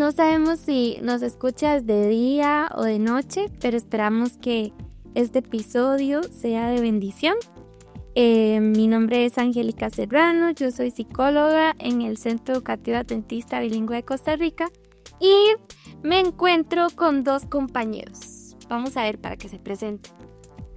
No sabemos si nos escuchas de día o de noche, pero esperamos que este episodio sea de bendición. Mi nombre es Angélica Serrano, yo soy psicóloga en el Centro Educativo Adventista Bilingüe de Costa Rica y me encuentro con dos compañeros. Vamos a ver para que se presenten.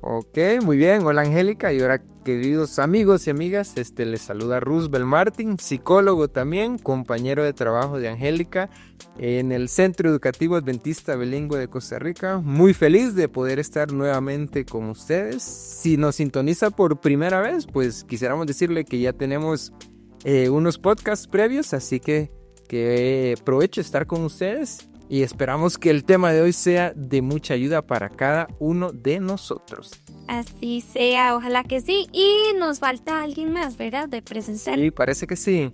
Ok, muy bien. Hola Angélica y ahora queridos amigos y amigas, les saluda Roosevelt Martin, psicólogo también, compañero de trabajo de Angélica en el Centro Educativo Adventista Bilingüe de Costa Rica. Muy feliz de poder estar nuevamente con ustedes. Si nos sintoniza por primera vez, pues quisiéramos decirle que ya tenemos unos podcasts previos, así que provecho estar con ustedes. Y esperamos que el tema de hoy sea de mucha ayuda para cada uno de nosotros. Así sea, ojalá que sí. Y nos falta alguien más, ¿verdad? De presenciar. Sí, parece que sí.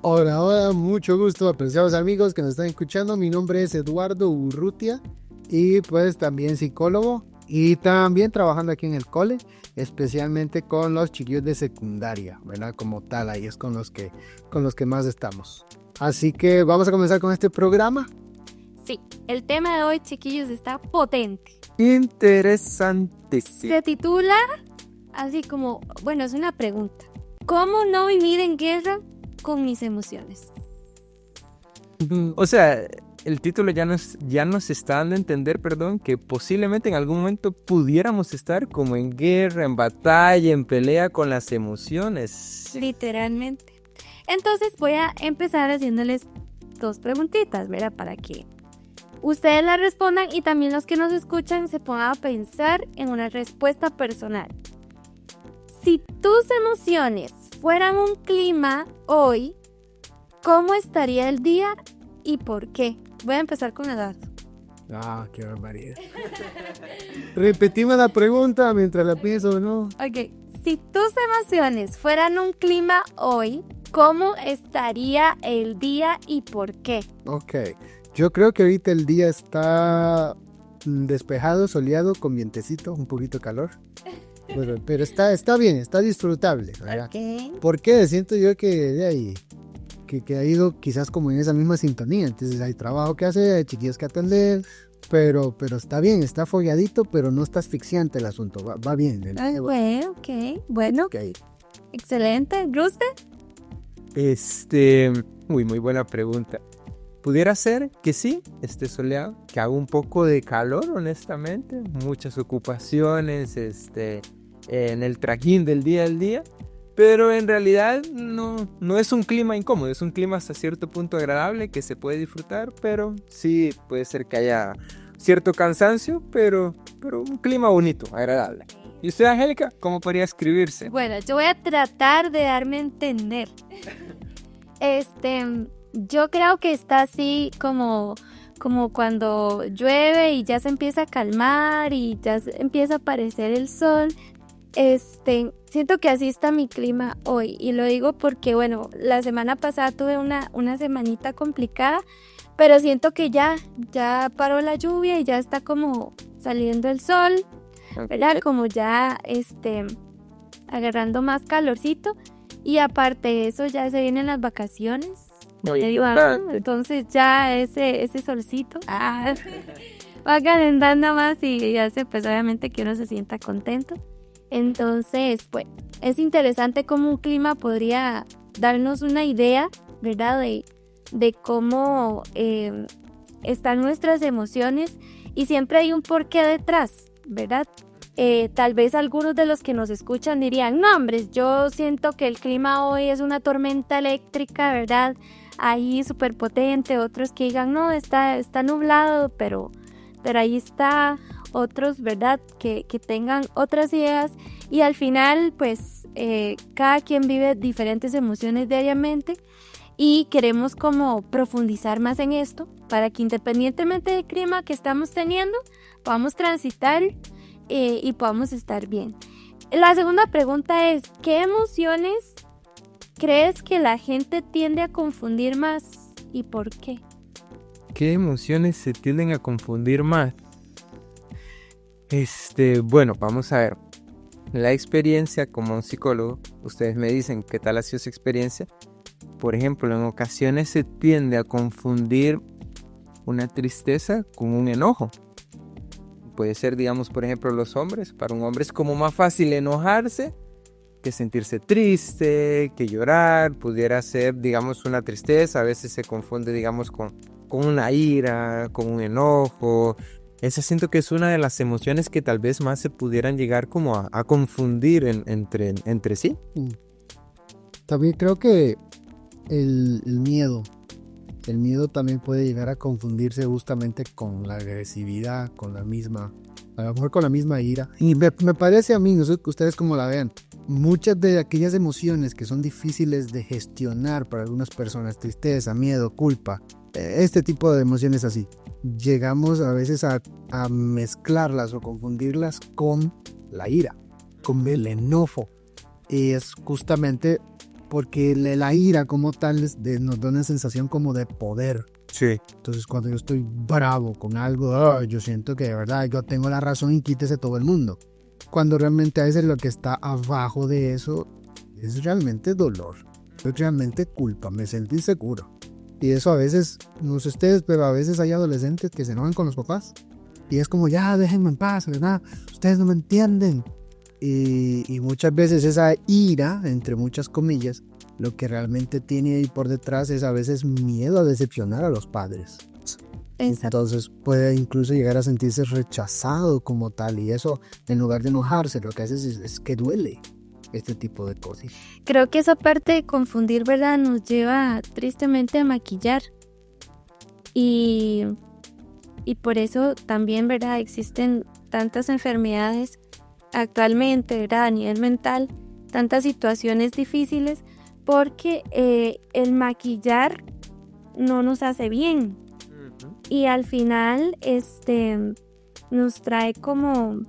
Hola, mucho gusto, apreciados amigos que nos están escuchando. Mi nombre es Eduardo Urrutia y pues también psicólogo y también trabajando aquí en el cole, especialmente con los chiquillos de secundaria, ¿verdad? Como tal, ahí es con los que más estamos. Así que vamos a comenzar con este programa. Sí, el tema de hoy, chiquillos, está potente. Interesantísimo. Se titula así como, bueno, es una pregunta. ¿Cómo no vivir en guerra con mis emociones? O sea, el título ya nos está dando a entender, que posiblemente en algún momento pudiéramos estar como en guerra, en batalla, en pelea con las emociones. Literalmente. Entonces voy a empezar haciéndoles dos preguntitas, ¿verdad? Para que ustedes la respondan y también los que nos escuchan se pongan a pensar en una respuesta personal. Si tus emociones fueran un clima hoy, ¿cómo estaría el día y por qué? Voy a empezar con Eduardo. Qué barbaridad. Repetimos la pregunta mientras la pienso, ¿no? Ok, si tus emociones fueran un clima hoy, ¿cómo estaría el día y por qué? Ok. Yo creo que ahorita el día está despejado, soleado, con vientecito, un poquito de calor. Pero está bien, está disfrutable, ¿verdad? Okay. ¿Por qué? Siento yo que de ahí, que ha ido quizás como en esa misma sintonía. Entonces hay trabajo que hacer, hay chiquillos que atender, pero está bien, está folladito, pero no está asfixiante el asunto, va bien. Bueno, ok, bueno, Okay. Excelente. ¿Guste? Muy buena pregunta. Pudiera ser que sí, esté soleado, que haga un poco de calor, honestamente, muchas ocupaciones, en el trajín del día al día, pero en realidad no es un clima incómodo, es un clima hasta cierto punto agradable que se puede disfrutar, pero sí puede ser que haya cierto cansancio, pero un clima bonito, agradable. ¿Y usted, Angélica, cómo podría escribirse? Bueno, yo voy a tratar de darme a entender. Yo creo que está así como cuando llueve y ya se empieza a calmar y ya empieza a aparecer el sol. Siento que así está mi clima hoy y lo digo porque, bueno, la semana pasada tuve una semanita complicada, pero siento que ya paró la lluvia y ya está como saliendo el sol, ¿verdad? Como ya agarrando más calorcito y aparte de eso ya se vienen las vacaciones. Entonces ya ese solcito va calentando más y hace pues obviamente que uno se sienta contento. Entonces, pues, es interesante cómo un clima podría darnos una idea, ¿verdad? De cómo están nuestras emociones y siempre hay un porqué detrás, ¿verdad? Tal vez algunos de los que nos escuchan dirían, no, hombre, yo siento que el clima hoy es una tormenta eléctrica, ¿verdad? Ahí súper potente. Otros que digan, no, está nublado, pero ahí está. Otros, ¿verdad? Que tengan otras ideas y al final, pues, cada quien vive diferentes emociones diariamente y queremos como profundizar más en esto para que independientemente del clima que estamos teniendo, podamos transitar y podamos estar bien. La segunda pregunta es, ¿qué emociones crees que la gente tiende a confundir más y por qué? ¿Qué emociones se tienden a confundir más? Bueno, vamos a ver. La experiencia como un psicólogo, ustedes me dicen qué tal ha sido su experiencia. Por ejemplo, en ocasiones se tiende a confundir una tristeza con un enojo. Puede ser, digamos, por ejemplo, los hombres. Para un hombre es como más fácil enojarse que sentirse triste, que llorar. Pudiera ser, digamos, una tristeza. A veces se confunde, digamos, con una ira, con un enojo. Esa siento que es una de las emociones que tal vez más se pudieran llegar como a confundir entre sí. También creo que el miedo también puede llegar a confundirse justamente con la agresividad, a lo mejor con la misma ira. Y me parece a mí, no sé ustedes cómo la vean, muchas de aquellas emociones que son difíciles de gestionar para algunas personas, tristeza, miedo, culpa, este tipo de emociones así, llegamos a veces a mezclarlas o confundirlas con la ira, con el enojo. Y es justamente porque la ira como tal nos da una sensación como de poder. Sí. Entonces cuando yo estoy bravo con algo, yo siento que de verdad yo tengo la razón y quítese todo el mundo. Cuando realmente a veces lo que está abajo de eso es realmente dolor, es realmente culpa, me sentí inseguro. Y eso a veces, no sé ustedes, pero a veces hay adolescentes que se enojan con los papás. Y es como, ya déjenme en paz, ¿verdad? Ustedes no me entienden. Y muchas veces esa ira, entre muchas comillas, lo que realmente tiene ahí por detrás es a veces miedo a decepcionar a los padres. Exacto. Entonces puede incluso llegar a sentirse rechazado como tal. Y eso, en lugar de enojarse, lo que hace es que duele este tipo de cosas. Creo que esa parte de confundir, ¿verdad?, nos lleva tristemente a maquillar. Y por eso también, ¿verdad?, existen tantas enfermedades actualmente, ¿verdad?, a nivel mental, tantas situaciones difíciles, porque el maquillar no nos hace bien. Y al final nos trae como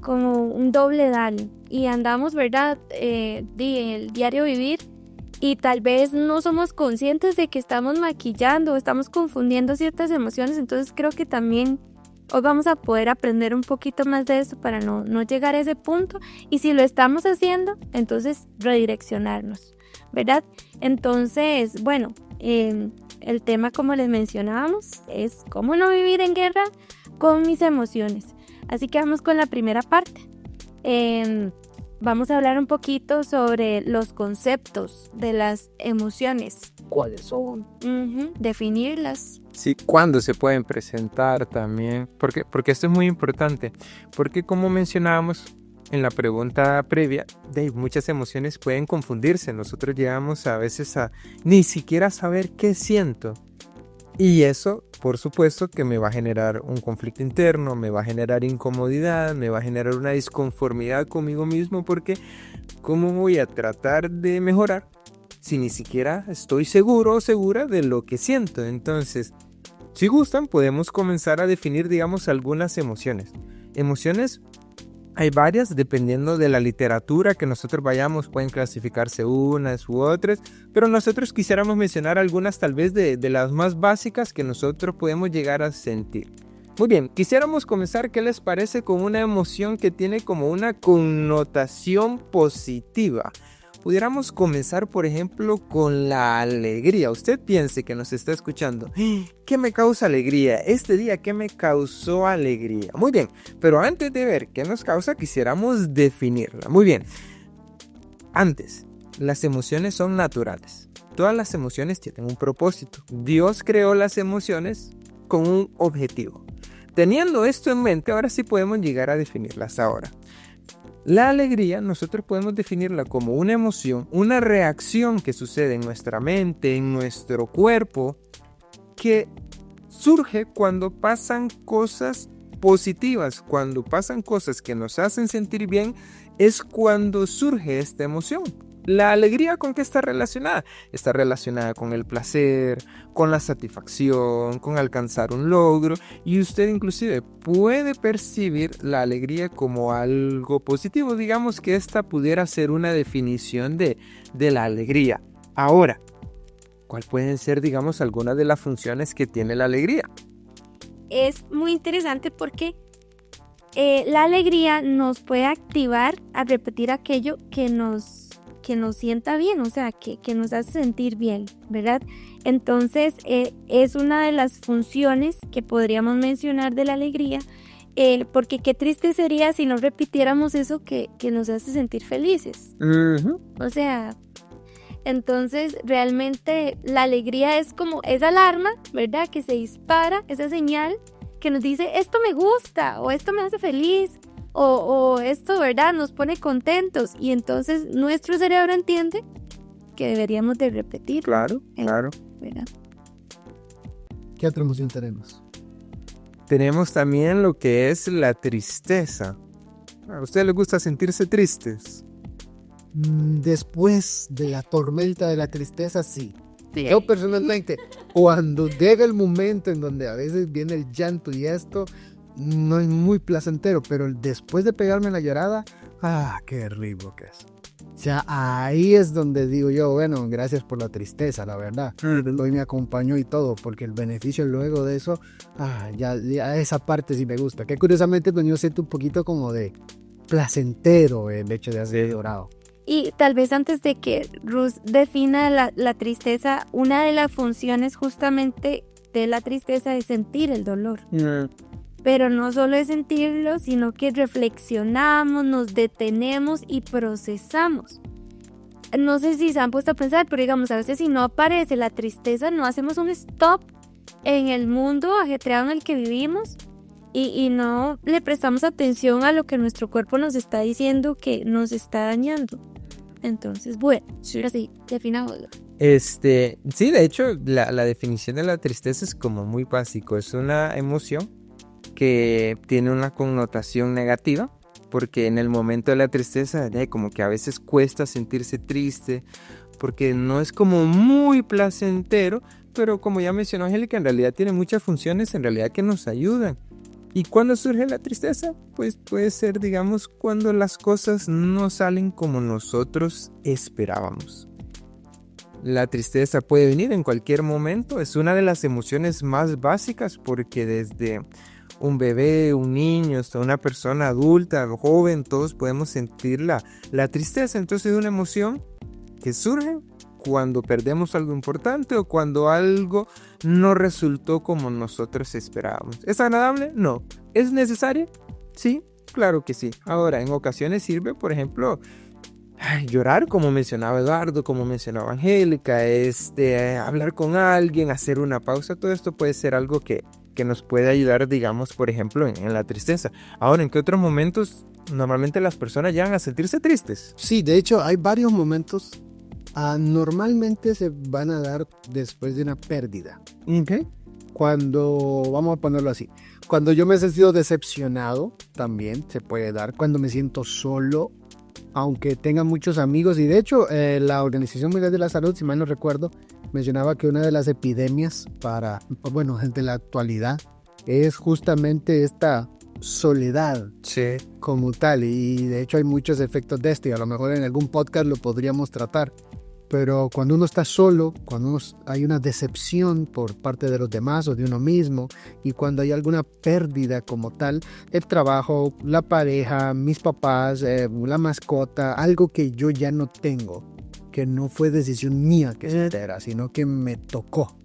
un doble daño. Y andamos, ¿verdad?, en el diario vivir, y tal vez no somos conscientes de que estamos maquillando, estamos confundiendo ciertas emociones. Entonces creo que también hoy vamos a poder aprender un poquito más de eso para no llegar a ese punto. Y si lo estamos haciendo, entonces redireccionarnos, ¿verdad? Entonces, bueno, el tema, como les mencionábamos, es cómo no vivir en guerra con mis emociones. Así que vamos con la primera parte. Vamos a hablar un poquito sobre los conceptos de las emociones. ¿Cuáles son? Definirlas. Sí, cuándo se pueden presentar también. Porque esto es muy importante. Porque como mencionábamos en la pregunta previa, muchas emociones pueden confundirse. Nosotros llegamos a veces a ni siquiera saber qué siento. Y eso, por supuesto, que me va a generar un conflicto interno, me va a generar incomodidad, me va a generar una disconformidad conmigo mismo, porque ¿cómo voy a tratar de mejorar si ni siquiera estoy seguro o segura de lo que siento? Entonces, si gustan, podemos comenzar a definir, digamos, algunas emociones. Emociones, hay varias, dependiendo de la literatura que nosotros vayamos, pueden clasificarse unas u otras, pero nosotros quisiéramos mencionar algunas tal vez de las más básicas que nosotros podemos llegar a sentir. Muy bien, quisiéramos comenzar, ¿qué les parece?, con una emoción que tiene como una connotación positiva. Pudiéramos comenzar, por ejemplo, con la alegría. Usted piense que nos está escuchando. ¿Qué me causa alegría? Este día, ¿qué me causó alegría? Muy bien, pero antes de ver qué nos causa, quisiéramos definirla. Muy bien. Antes, las emociones son naturales. Todas las emociones tienen un propósito. Dios creó las emociones con un objetivo. Teniendo esto en mente, ahora sí podemos llegar a definirlas ahora. La alegría nosotros podemos definirla como una emoción, una reacción que sucede en nuestra mente, en nuestro cuerpo, que surge cuando pasan cosas positivas, cuando pasan cosas que nos hacen sentir bien, es cuando surge esta emoción. La alegría, ¿con qué está relacionada? Está relacionada con el placer, con la satisfacción, con alcanzar un logro, y usted inclusive puede percibir la alegría como algo positivo. Digamos que esta pudiera ser una definición de la alegría. Ahora, ¿cuál pueden ser, digamos, algunas de las funciones que tiene la alegría? Es muy interesante porque la alegría nos puede activar a repetir aquello que nos que nos sienta bien, o sea, que nos hace sentir bien, ¿verdad? Entonces, es una de las funciones que podríamos mencionar de la alegría, porque qué triste sería si no repitiéramos eso que nos hace sentir felices. O sea, entonces realmente la alegría es como esa alarma, ¿verdad? Que se dispara, esa señal que nos dice esto me gusta o esto me hace feliz o esto, ¿verdad? Nos pone contentos y entonces nuestro cerebro entiende que deberíamos de repetir. Claro, claro. ¿Verdad? ¿Qué otra emoción tenemos? Tenemos también lo que es la tristeza. ¿A ustedes les gusta sentirse tristes? Después de la tormenta de la tristeza, sí. Yo personalmente, cuando llega el momento en donde a veces viene el llanto y esto, no es muy placentero, pero después de pegarme la llorada, qué rico que es. O sea, ahí es donde digo yo, bueno, gracias por la tristeza, la verdad. Hoy me acompañó y todo, porque el beneficio luego de eso, ya esa parte sí me gusta. Que curiosamente pues yo siento un poquito como de placentero el hecho de haber llorado. Y tal vez antes de que Ruth defina la tristeza, una de las funciones justamente de la tristeza es sentir el dolor. Pero no solo es sentirlo, sino que reflexionamos, nos detenemos y procesamos. No sé si se han puesto a pensar, pero digamos, a veces si no aparece la tristeza, no hacemos un stop en el mundo ajetreado en el que vivimos y no le prestamos atención a lo que nuestro cuerpo nos está diciendo que nos está dañando. Entonces, bueno, así, definamos. Sí, de hecho, la definición de la tristeza es como muy básico. Es una emoción que tiene una connotación negativa, porque en el momento de la tristeza, como que a veces cuesta sentirse triste, porque no es como muy placentero, pero como ya mencionó Angélica, en realidad tiene muchas funciones, en realidad que nos ayudan. ¿Y cuándo surge la tristeza? Pues puede ser, digamos, cuando las cosas no salen como nosotros esperábamos. La tristeza puede venir en cualquier momento, es una de las emociones más básicas porque desde un bebé, un niño, hasta una persona adulta, joven, todos podemos sentir la tristeza. Entonces es una emoción que surge cuando perdemos algo importante o cuando algo no resultó como nosotros esperábamos. ¿Es agradable? No. ¿Es necesaria? Sí, claro que sí. Ahora, en ocasiones sirve, por ejemplo, llorar, como mencionaba Eduardo, como mencionaba Angélica, hablar con alguien, hacer una pausa. Todo esto puede ser algo que nos puede ayudar, digamos, por ejemplo, en la tristeza. Ahora, ¿en qué otros momentos normalmente las personas llegan a sentirse tristes? Sí, de hecho, hay varios momentos. Normalmente se van a dar después de una pérdida. Okay. Cuando, vamos a ponerlo así, cuando yo me he sentido decepcionado, también se puede dar. Cuando me siento solo, aunque tenga muchos amigos. Y de hecho, la Organización Mundial de la Salud, si mal no recuerdo, mencionaba que una de las epidemias de la actualidad es justamente esta soledad, sí, como tal. Y de hecho hay muchos efectos de esto y a lo mejor en algún podcast lo podríamos tratar. Pero cuando uno está solo, cuando hay una decepción por parte de los demás o de uno mismo, y cuando hay alguna pérdida como tal, el trabajo, la pareja, mis papás, la mascota, algo que yo ya no tengo, que no fue decisión mía que se era, sino que me tocó.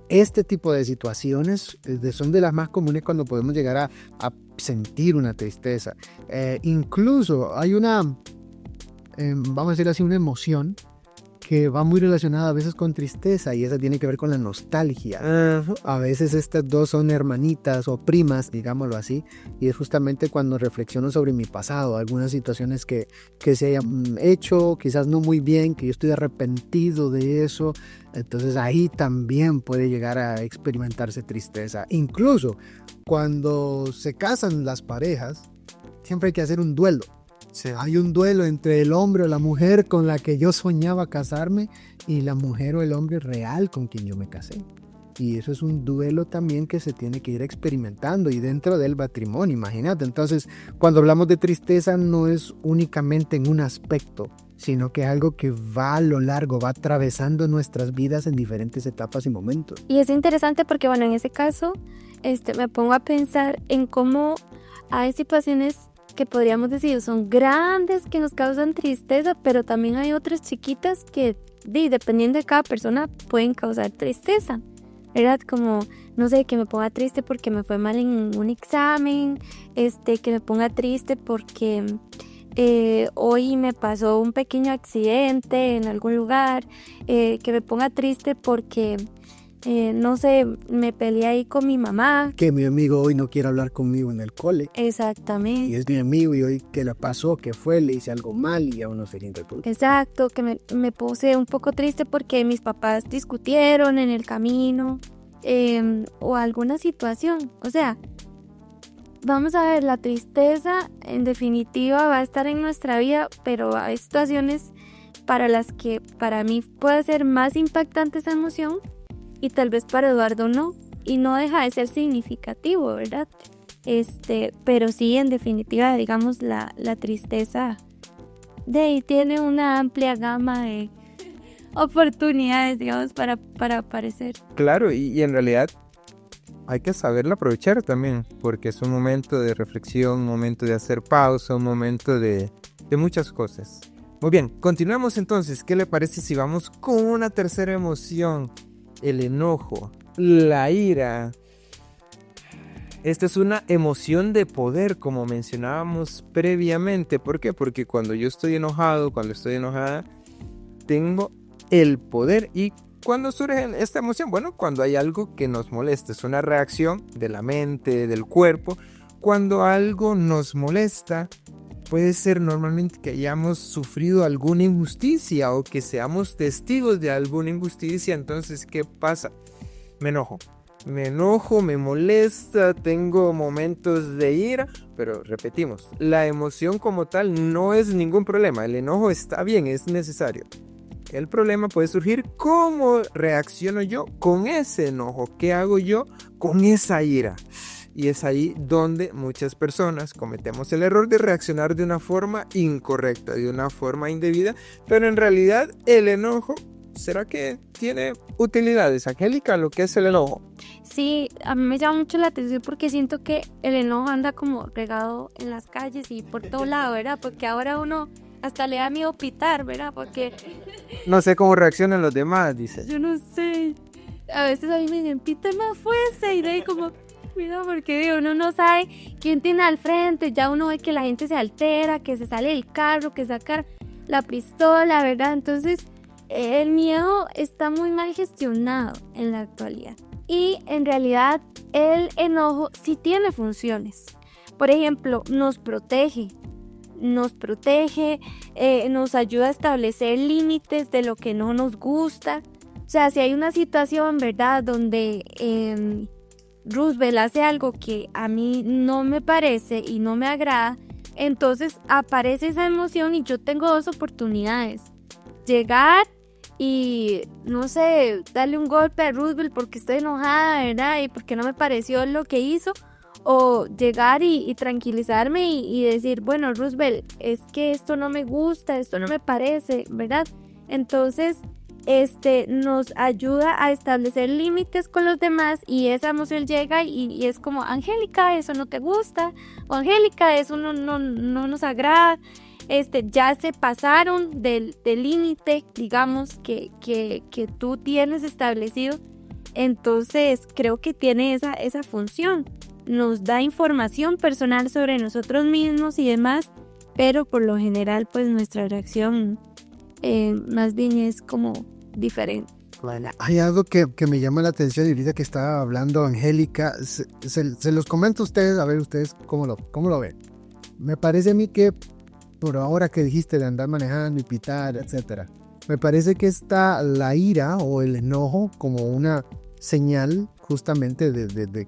Este tipo de situaciones son de las más comunes cuando podemos llegar a sentir una tristeza. Incluso hay vamos a decir así, una emoción que va muy relacionada a veces con tristeza, y esa tiene que ver con la nostalgia. A veces estas dos son hermanitas o primas, digámoslo así, y es justamente cuando reflexiono sobre mi pasado, algunas situaciones que se hayan hecho, quizás no muy bien, que yo estoy arrepentido de eso. Entonces ahí también puede llegar a experimentarse tristeza. Incluso cuando se casan las parejas, siempre hay que hacer un duelo. Sí. Hay un duelo entre el hombre o la mujer con la que yo soñaba casarme y la mujer o el hombre real con quien yo me casé. Y eso es un duelo también que se tiene que ir experimentando y dentro del matrimonio, imagínate. Entonces, cuando hablamos de tristeza no es únicamente en un aspecto, sino que es algo que va a lo largo, va atravesando nuestras vidas en diferentes etapas y momentos. Y es interesante porque, en ese caso, me pongo a pensar en cómo hay situaciones que podríamos decir son grandes que nos causan tristeza, pero también hay otras chiquitas que, dependiendo de cada persona, pueden causar tristeza, ¿verdad? Como, no sé, que me ponga triste porque me fue mal en un examen, que me ponga triste porque hoy me pasó un pequeño accidente en algún lugar, que me ponga triste porque, no sé, me peleé ahí con mi mamá. Que mi amigo hoy no quiere hablar conmigo en el cole. Exactamente. Y es mi amigo y hoy, ¿qué le pasó? ¿Qué fue? Le hice algo mal y ya uno se siente todo. Exacto, que me puse un poco triste porque mis papás discutieron en el camino, o alguna situación. O sea, vamos a ver, la tristeza en definitiva va a estar en nuestra vida, pero hay situaciones para las que para mí puede ser más impactante esa emoción y tal vez para Eduardo no, y no deja de ser significativo, ¿verdad? Pero sí, en definitiva, digamos, la tristeza de ahí tiene una amplia gama de oportunidades, digamos, para aparecer. Claro, y en realidad hay que saberla aprovechar también, porque es un momento de reflexión, un momento de hacer pausa, un momento de muchas cosas. Muy bien, continuamos entonces. ¿Qué le parece si vamos con una tercera emoción? El enojo, la ira. Esta es una emoción de poder, como mencionábamos previamente. ¿Por qué? Porque cuando yo estoy enojado, cuando estoy enojada, tengo el poder. ¿Y cuándo surge esta emoción? Bueno, cuando hay algo que nos molesta. Es una reacción de la mente, del cuerpo. Cuando algo nos molesta, puede ser normalmente que hayamos sufrido alguna injusticia o que seamos testigos de alguna injusticia. Entonces, ¿qué pasa? Me enojo, me molesta, tengo momentos de ira, pero repetimos, la emoción como tal no es ningún problema. El enojo está bien, es necesario. El problema puede surgir cómo reacciono yo con ese enojo, qué hago yo con esa ira. Y es ahí donde muchas personas cometemos el error de reaccionar de una forma incorrecta, de una forma indebida, pero en realidad el enojo, ¿será que tiene utilidades? Angélica, ¿lo que es el enojo? Sí, a mí me llama mucho la atención porque siento que el enojo anda como regado en las calles y por todo lado, ¿verdad? Porque ahora uno hasta le da miedo pitar, ¿verdad? Porque no sé cómo reaccionan los demás, dice. Yo no sé. A veces a mí me dicen, pita más fuerte, y de ahí como, cuidado, porque uno no sabe quién tiene al frente, ya uno ve que la gente se altera, que se sale del carro, que saca la pistola, ¿verdad? Entonces, el miedo está muy mal gestionado en la actualidad. Y en realidad, el enojo sí tiene funciones. Por ejemplo, nos protege, nos ayuda a establecer límites de lo que no nos gusta. O sea, si hay una situación, ¿verdad?, donde Roosevelt hace algo que a mí no me parece y no me agrada, entonces aparece esa emoción y yo tengo dos oportunidades: llegar y, no sé, darle un golpe a Roosevelt porque estoy enojada, ¿verdad?, y porque no me pareció lo que hizo, o llegar y tranquilizarme y decir, bueno, Roosevelt, es que esto no me gusta, esto no me parece, ¿verdad? Entonces nos ayuda a establecer límites con los demás, y esa emoción llega y es como, Angélica, eso no te gusta, o Angélica, eso no nos agrada, ya se pasaron del límite, digamos, que tú tienes establecido. Entonces creo que tiene esa función, nos da información personal sobre nosotros mismos y demás, pero por lo general pues nuestra reacción más bien es como diferente. Bueno, hay algo que me llama la atención y ahorita que estaba hablando Angélica, se los comento a ustedes, a ver ustedes cómo lo ven. Me parece a mí que por ahora que dijiste de andar manejando y pitar, etcétera, me parece que está la ira o el enojo como una señal justamente de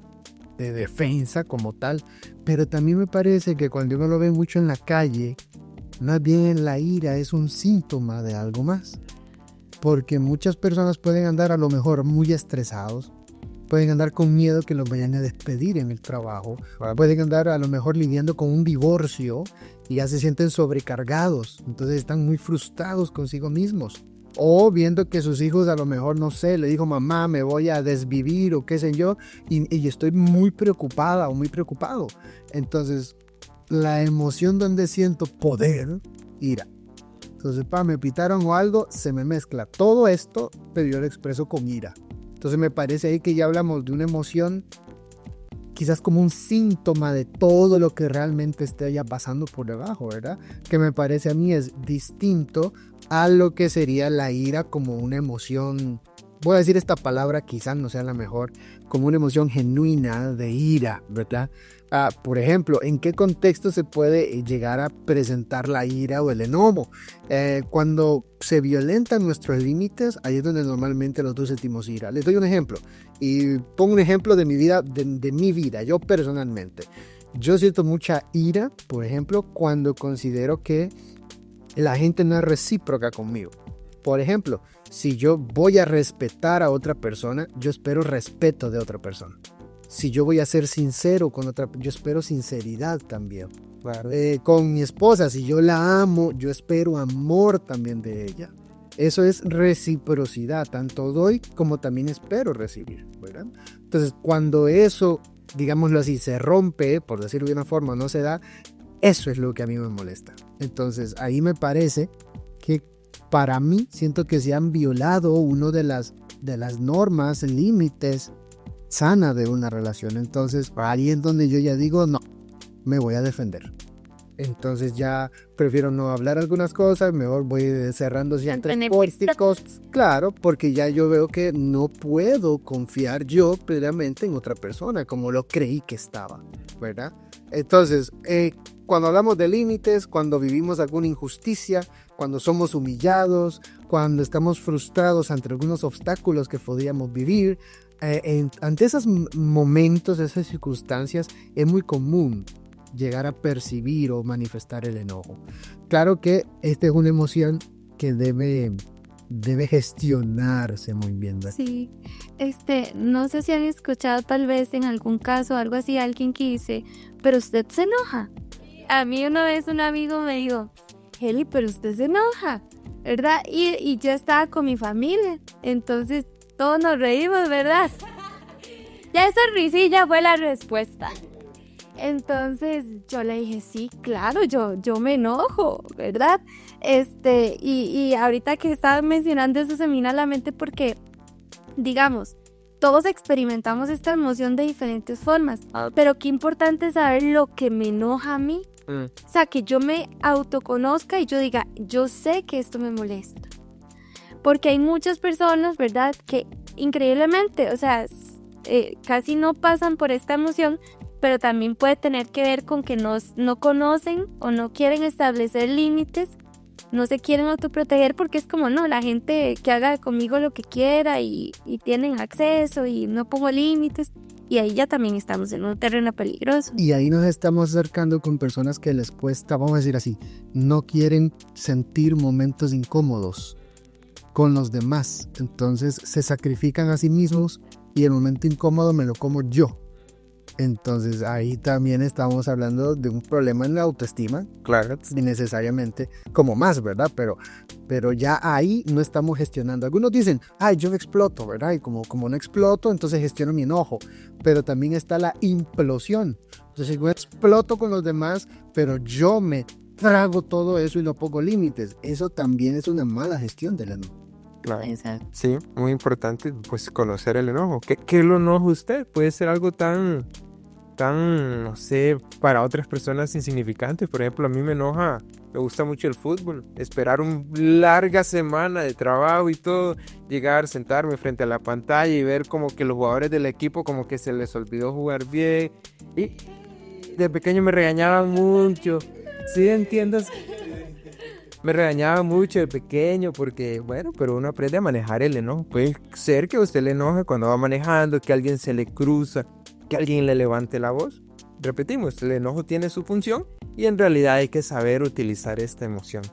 defensa como tal, pero también me parece que cuando uno lo ve mucho en la calle, más bien la ira es un síntoma de algo más, porque muchas personas pueden andar a lo mejor muy estresados, pueden andar con miedo que los vayan a despedir en el trabajo, pueden andar a lo mejor lidiando con un divorcio y ya se sienten sobrecargados, entonces están muy frustrados consigo mismos. O viendo que sus hijos a lo mejor, no sé, le dijo mamá, me voy a desvivir o qué sé yo, y estoy muy preocupada o muy preocupado. Entonces, la emoción donde siento poder, ira. Entonces, me pitaron o algo, se me mezcla todo esto, pero yo lo expreso con ira. Entonces me parece ahí que ya hablamos de una emoción quizás como un síntoma de todo lo que realmente esté ya pasando por debajo, ¿verdad? Que me parece a mí es distinto a lo que sería la ira como una emoción, voy a decir esta palabra, quizás no sea la mejor, como una emoción genuina de ira, ¿verdad? Por ejemplo, ¿en qué contexto se puede llegar a presentar la ira o el enojo? Cuando se violentan nuestros límites, ahí es donde normalmente nosotros sentimos ira. Les doy un ejemplo y pongo un ejemplo de mi vida, de mi vida, yo personalmente. Yo siento mucha ira, por ejemplo, cuando considero que la gente no es recíproca conmigo. Por ejemplo, si yo voy a respetar a otra persona, yo espero respeto de otra persona. Si yo voy a ser sincero con otra, yo espero sinceridad también. Claro. Con mi esposa, si yo la amo, yo espero amor también de ella. Eso es reciprocidad, tanto doy como también espero recibir, ¿verdad? Entonces, cuando eso, digámoslo así, se rompe, por decirlo de una forma, no se da, eso es lo que a mí me molesta. Entonces, ahí me parece que para mí, siento que se han violado uno de las normas, límites sana de una relación. Entonces, ahí es donde yo ya digo, no, me voy a defender. Entonces ya prefiero no hablar algunas cosas, mejor voy cerrando siempre pórticos. Claro, porque ya yo veo que no puedo confiar yo plenamente en otra persona como lo creí que estaba, ¿verdad? Entonces, cuando hablamos de límites, cuando vivimos alguna injusticia, cuando somos humillados, cuando estamos frustrados ante algunos obstáculos que podíamos vivir, ante esos momentos, esas circunstancias, es muy común llegar a percibir o manifestar el enojo. Claro que esta es una emoción que debe gestionarse muy bien, ¿verdad? Sí, no sé si han escuchado tal vez en algún caso algo así, alguien que dice, pero usted se enoja. A mí una vez un amigo me dijo, Heli, pero usted se enoja, ¿verdad? Y yo estaba con mi familia, entonces todos nos reímos, ¿verdad? Ya esa risilla fue la respuesta. Entonces yo le dije, sí, claro, yo me enojo, ¿verdad? Y ahorita que estaba mencionando eso se me vino a la mente porque, digamos, todos experimentamos esta emoción de diferentes formas, pero qué importante es saber lo que me enoja a mí. O sea, que yo me autoconozca y yo diga, yo sé que esto me molesta. Porque hay muchas personas, ¿verdad?, que increíblemente, o sea, casi no pasan por esta emoción, pero también puede tener que ver con que no conocen o no quieren establecer límites, no se quieren autoproteger porque es como, no, la gente que haga conmigo lo que quiera y tienen acceso y no pongo límites. Y ahí ya también estamos en un terreno peligroso. Y ahí nos estamos acercando con personas que les cuesta, vamos a decir así, no quieren sentir momentos incómodos con los demás. Entonces se sacrifican a sí mismos y el momento incómodo me lo como yo. Entonces ahí también estamos hablando de un problema en la autoestima, claro, innecesariamente, como más, ¿verdad? Pero ya ahí no estamos gestionando. Algunos dicen, ay, yo exploto, ¿verdad? Y como no exploto, entonces gestiono mi enojo. Pero también está la implosión. Entonces yo exploto con los demás, pero yo me trago todo eso y no pongo límites. Eso también es una mala gestión del enojo. Claro. Sí, muy importante pues conocer el enojo. ¿Qué lo enoja usted? Puede ser algo tan, no sé, para otras personas insignificante. Por ejemplo, a mí me gusta mucho el fútbol. Esperar una larga semana de trabajo y todo, llegar, sentarme frente a la pantalla y ver como que los jugadores del equipo como que se les olvidó jugar bien. Y de pequeño me regañaban mucho. ¿Sí entiendes? Me regañaba mucho de pequeño porque, bueno, pero uno aprende a manejar el enojo. Puede ser que a usted le enoje cuando va manejando, que alguien se le cruza, que alguien le levante la voz. Repetimos, el enojo tiene su función y en realidad hay que saber utilizar esta emoción.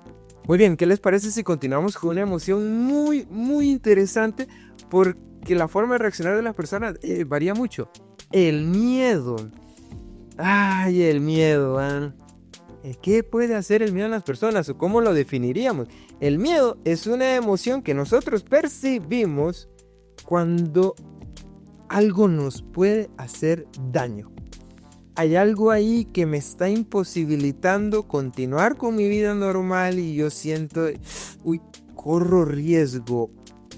Muy bien, ¿qué les parece si continuamos con una emoción muy, muy interesante? Porque la forma de reaccionar de las personas varía mucho. El miedo. Ay, el miedo, ¿eh? ¿Qué puede hacer el miedo en las personas o cómo lo definiríamos? El miedo es una emoción que nosotros percibimos cuando algo nos puede hacer daño. hay algo ahí que me está imposibilitando continuar con mi vida normal y yo siento, uy, corro riesgo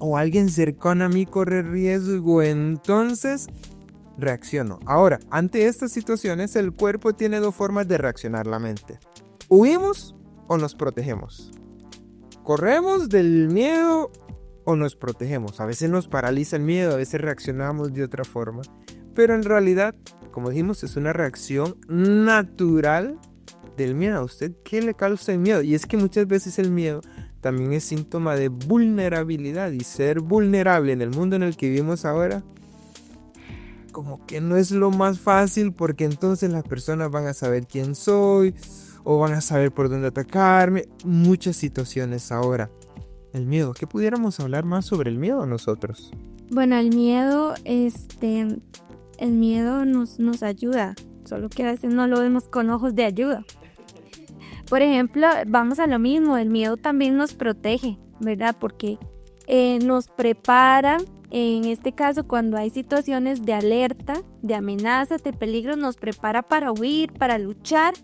o alguien cercano a mí corre riesgo, entonces reacciono. Ahora, ante estas situaciones el cuerpo tiene dos formas de reaccionar la mente. ¿Huimos o nos protegemos? ¿Corremos del miedo o nos protegemos? A veces nos paraliza el miedo, a veces reaccionamos de otra forma, pero en realidad, como dijimos, es una reacción natural del miedo. ¿A usted qué le causa el miedo? Y es que muchas veces el miedo también es síntoma de vulnerabilidad, y ser vulnerable en el mundo en el que vivimos ahora como que no es lo más fácil, porque entonces las personas van a saber quién soy o van a saber por dónde atacarme. Muchas situaciones ahora. El miedo, ¿qué pudiéramos hablar más sobre el miedo nosotros? Bueno, el miedo, el miedo nos ayuda, solo que a veces no lo vemos con ojos de ayuda. Por ejemplo, vamos a lo mismo, el miedo también nos protege, ¿verdad? Porque nos prepara, en este caso, cuando hay situaciones de alerta, de amenazas, de peligro, nos prepara para huir, para luchar,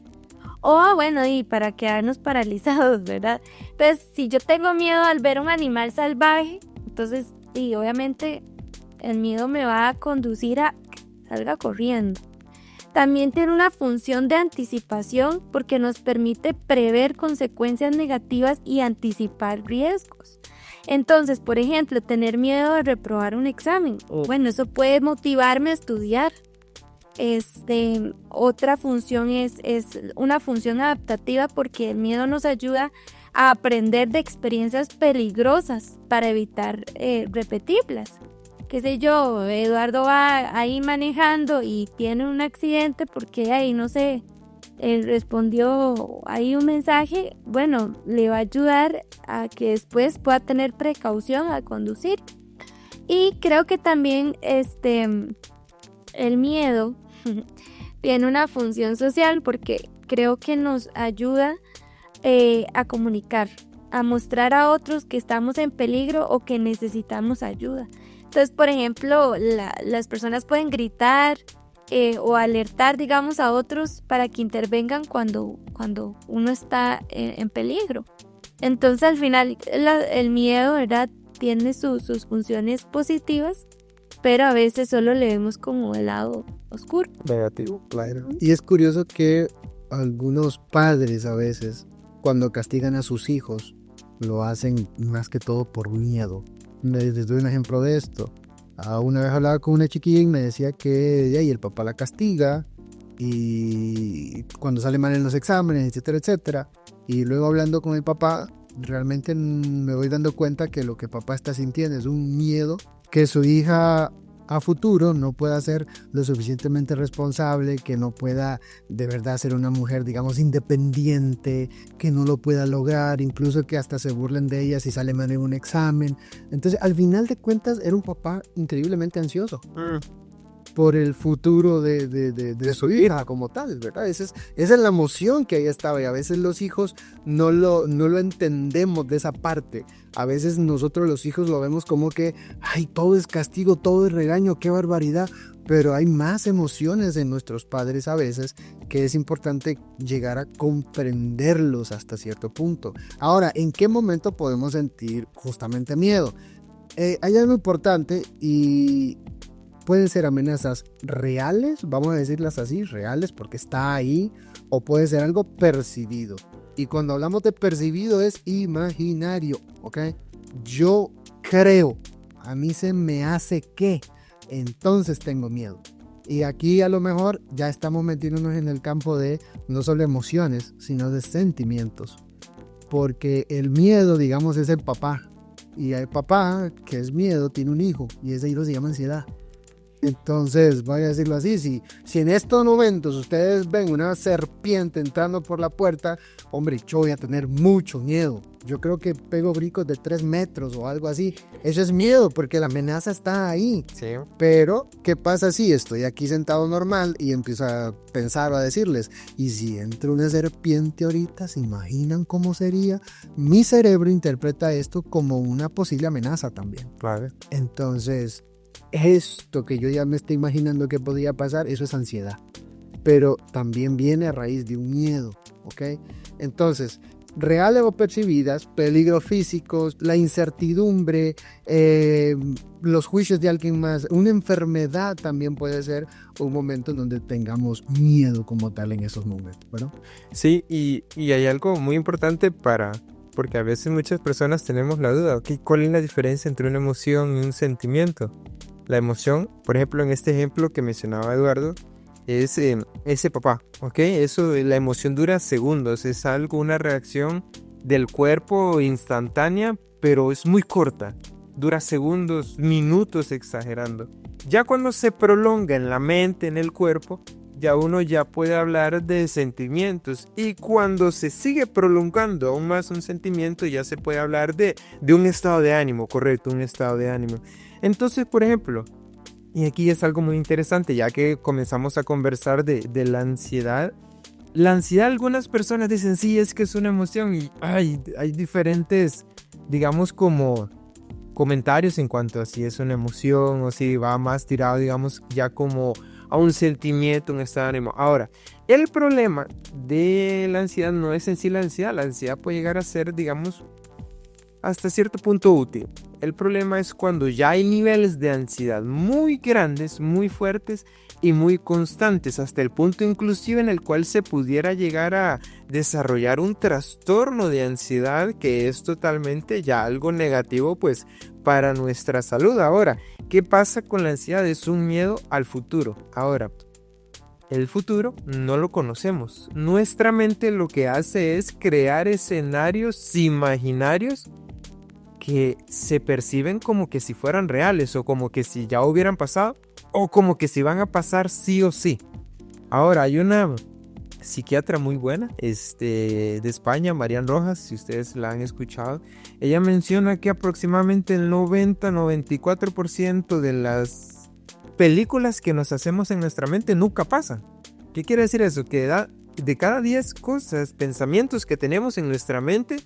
o bueno, y para quedarnos paralizados, ¿verdad? Entonces, si yo tengo miedo al ver un animal salvaje, entonces, y obviamente el miedo me va a conducir a salga corriendo. También tiene una función de anticipación porque nos permite prever consecuencias negativas y anticipar riesgos. Entonces, por ejemplo, tener miedo de reprobar un examen. Bueno, eso puede motivarme a estudiar. Otra función es una función adaptativa porque el miedo nos ayuda a aprender de experiencias peligrosas para evitar repetirlas. Qué sé yo, Eduardo va ahí manejando y tiene un accidente porque ahí, no sé, él respondió ahí un mensaje, bueno, le va a ayudar a que después pueda tener precaución al conducir. Y creo que también el miedo tiene una función social porque creo que nos ayuda a comunicar, a mostrar a otros que estamos en peligro o que necesitamos ayuda. Entonces, por ejemplo, las personas pueden gritar o alertar, digamos, a otros para que intervengan cuando uno está en peligro. Entonces, al final, el miedo, ¿verdad?, tiene sus funciones positivas, pero a veces solo le vemos como el lado oscuro. Negativo, claro. Y es curioso que algunos padres a veces, cuando castigan a sus hijos, lo hacen más que todo por miedo. Les doy un ejemplo de esto. Una vez hablaba con una chiquilla y me decía que el papá la castiga y cuando sale mal en los exámenes, etcétera, etcétera. Y luego hablando con el papá, realmente me voy dando cuenta que lo que papá está sintiendo es un miedo que su hija a futuro no pueda ser lo suficientemente responsable, que no pueda de verdad ser una mujer, digamos, independiente, que no lo pueda lograr, incluso que hasta se burlen de ella si sale mal en un examen. Entonces, al final de cuentas, era un papá increíblemente ansioso por el futuro de su hija como tal, ¿verdad? Esa es la emoción que ahí estaba, y a veces los hijos no lo entendemos de esa parte. A veces nosotros los hijos lo vemos como que, ay, todo es castigo, todo es regaño, qué barbaridad, pero hay más emociones en nuestros padres a veces que es importante llegar a comprenderlos hasta cierto punto. Ahora, ¿en qué momento podemos sentir justamente miedo? Hay algo importante y pueden ser amenazas reales, vamos a decirlas así, reales porque está ahí, o puede ser algo percibido. Y cuando hablamos de percibido es imaginario, ¿ok? Yo creo, a mí se me hace que, entonces tengo miedo. Y aquí a lo mejor ya estamos metiéndonos en el campo de no solo emociones, sino de sentimientos. Porque el miedo, digamos, es el papá. Y el papá, que es miedo, tiene un hijo y ese hijo se llama ansiedad. Entonces, voy a decirlo así, si en estos momentos ustedes ven una serpiente entrando por la puerta, hombre, yo voy a tener mucho miedo. Yo creo que pego brincos de 3 metros o algo así. Eso es miedo porque la amenaza está ahí. Sí. Pero, ¿qué pasa si estoy aquí sentado normal y empiezo a pensar o a decirles, y si entra una serpiente ahorita, ¿se imaginan cómo sería? Mi cerebro interpreta esto como una posible amenaza también. Claro. Entonces, esto que yo ya me estoy imaginando que podría pasar, eso es ansiedad. pero también viene a raíz de un miedo, ¿ok? Entonces, reales o percibidas, peligros físicos, la incertidumbre, los juicios de alguien más, una enfermedad también puede ser un momento en donde tengamos miedo como tal en esos momentos, ¿verdad? Sí, y hay algo muy importante porque a veces muchas personas tenemos la duda, ¿ok? ¿Cuál es la diferencia entre una emoción y un sentimiento? La emoción, por ejemplo, en este ejemplo que mencionaba Eduardo, es ese papá, ¿ok? Eso, la emoción dura segundos, es algo, una reacción del cuerpo instantánea, pero es muy corta, dura segundos, minutos exagerando. Ya cuando se prolonga en la mente, en el cuerpo, ya uno ya puede hablar de sentimientos, y cuando se sigue prolongando aún más un sentimiento, ya se puede hablar de un estado de ánimo, correcto, un estado de ánimo. Entonces, por ejemplo, y aquí es algo muy interesante, ya que comenzamos a conversar de la ansiedad. La ansiedad, algunas personas dicen, sí, es que es una emoción, y hay diferentes, digamos, como comentarios en cuanto a si es una emoción o si va más tirado, digamos, ya como a un sentimiento, un estado de ánimo. Ahora, el problema de la ansiedad no es en sí la ansiedad puede llegar a ser, digamos, hasta cierto punto útil. El problema es cuando ya hay niveles de ansiedad muy grandes, muy fuertes y muy constantes, hasta el punto inclusive en el cual se pudiera llegar a desarrollar un trastorno de ansiedad, que es totalmente ya algo negativo pues para nuestra salud. Ahora, ¿qué pasa con la ansiedad? Es un miedo al futuro. Ahora, el futuro no lo conocemos. Nuestra mente lo que hace es crear escenarios imaginarios que se perciben como que si fueran reales, o como que si ya hubieran pasado, o como que si van a pasar sí o sí. Ahora, hay una psiquiatra muy buena de España, Marian Rojas, si ustedes la han escuchado. Ella menciona que aproximadamente el 90-94% de las películas que nos hacemos en nuestra mente nunca pasan. ¿Qué quiere decir eso? Que de cada 10 cosas, pensamientos que tenemos en nuestra mente,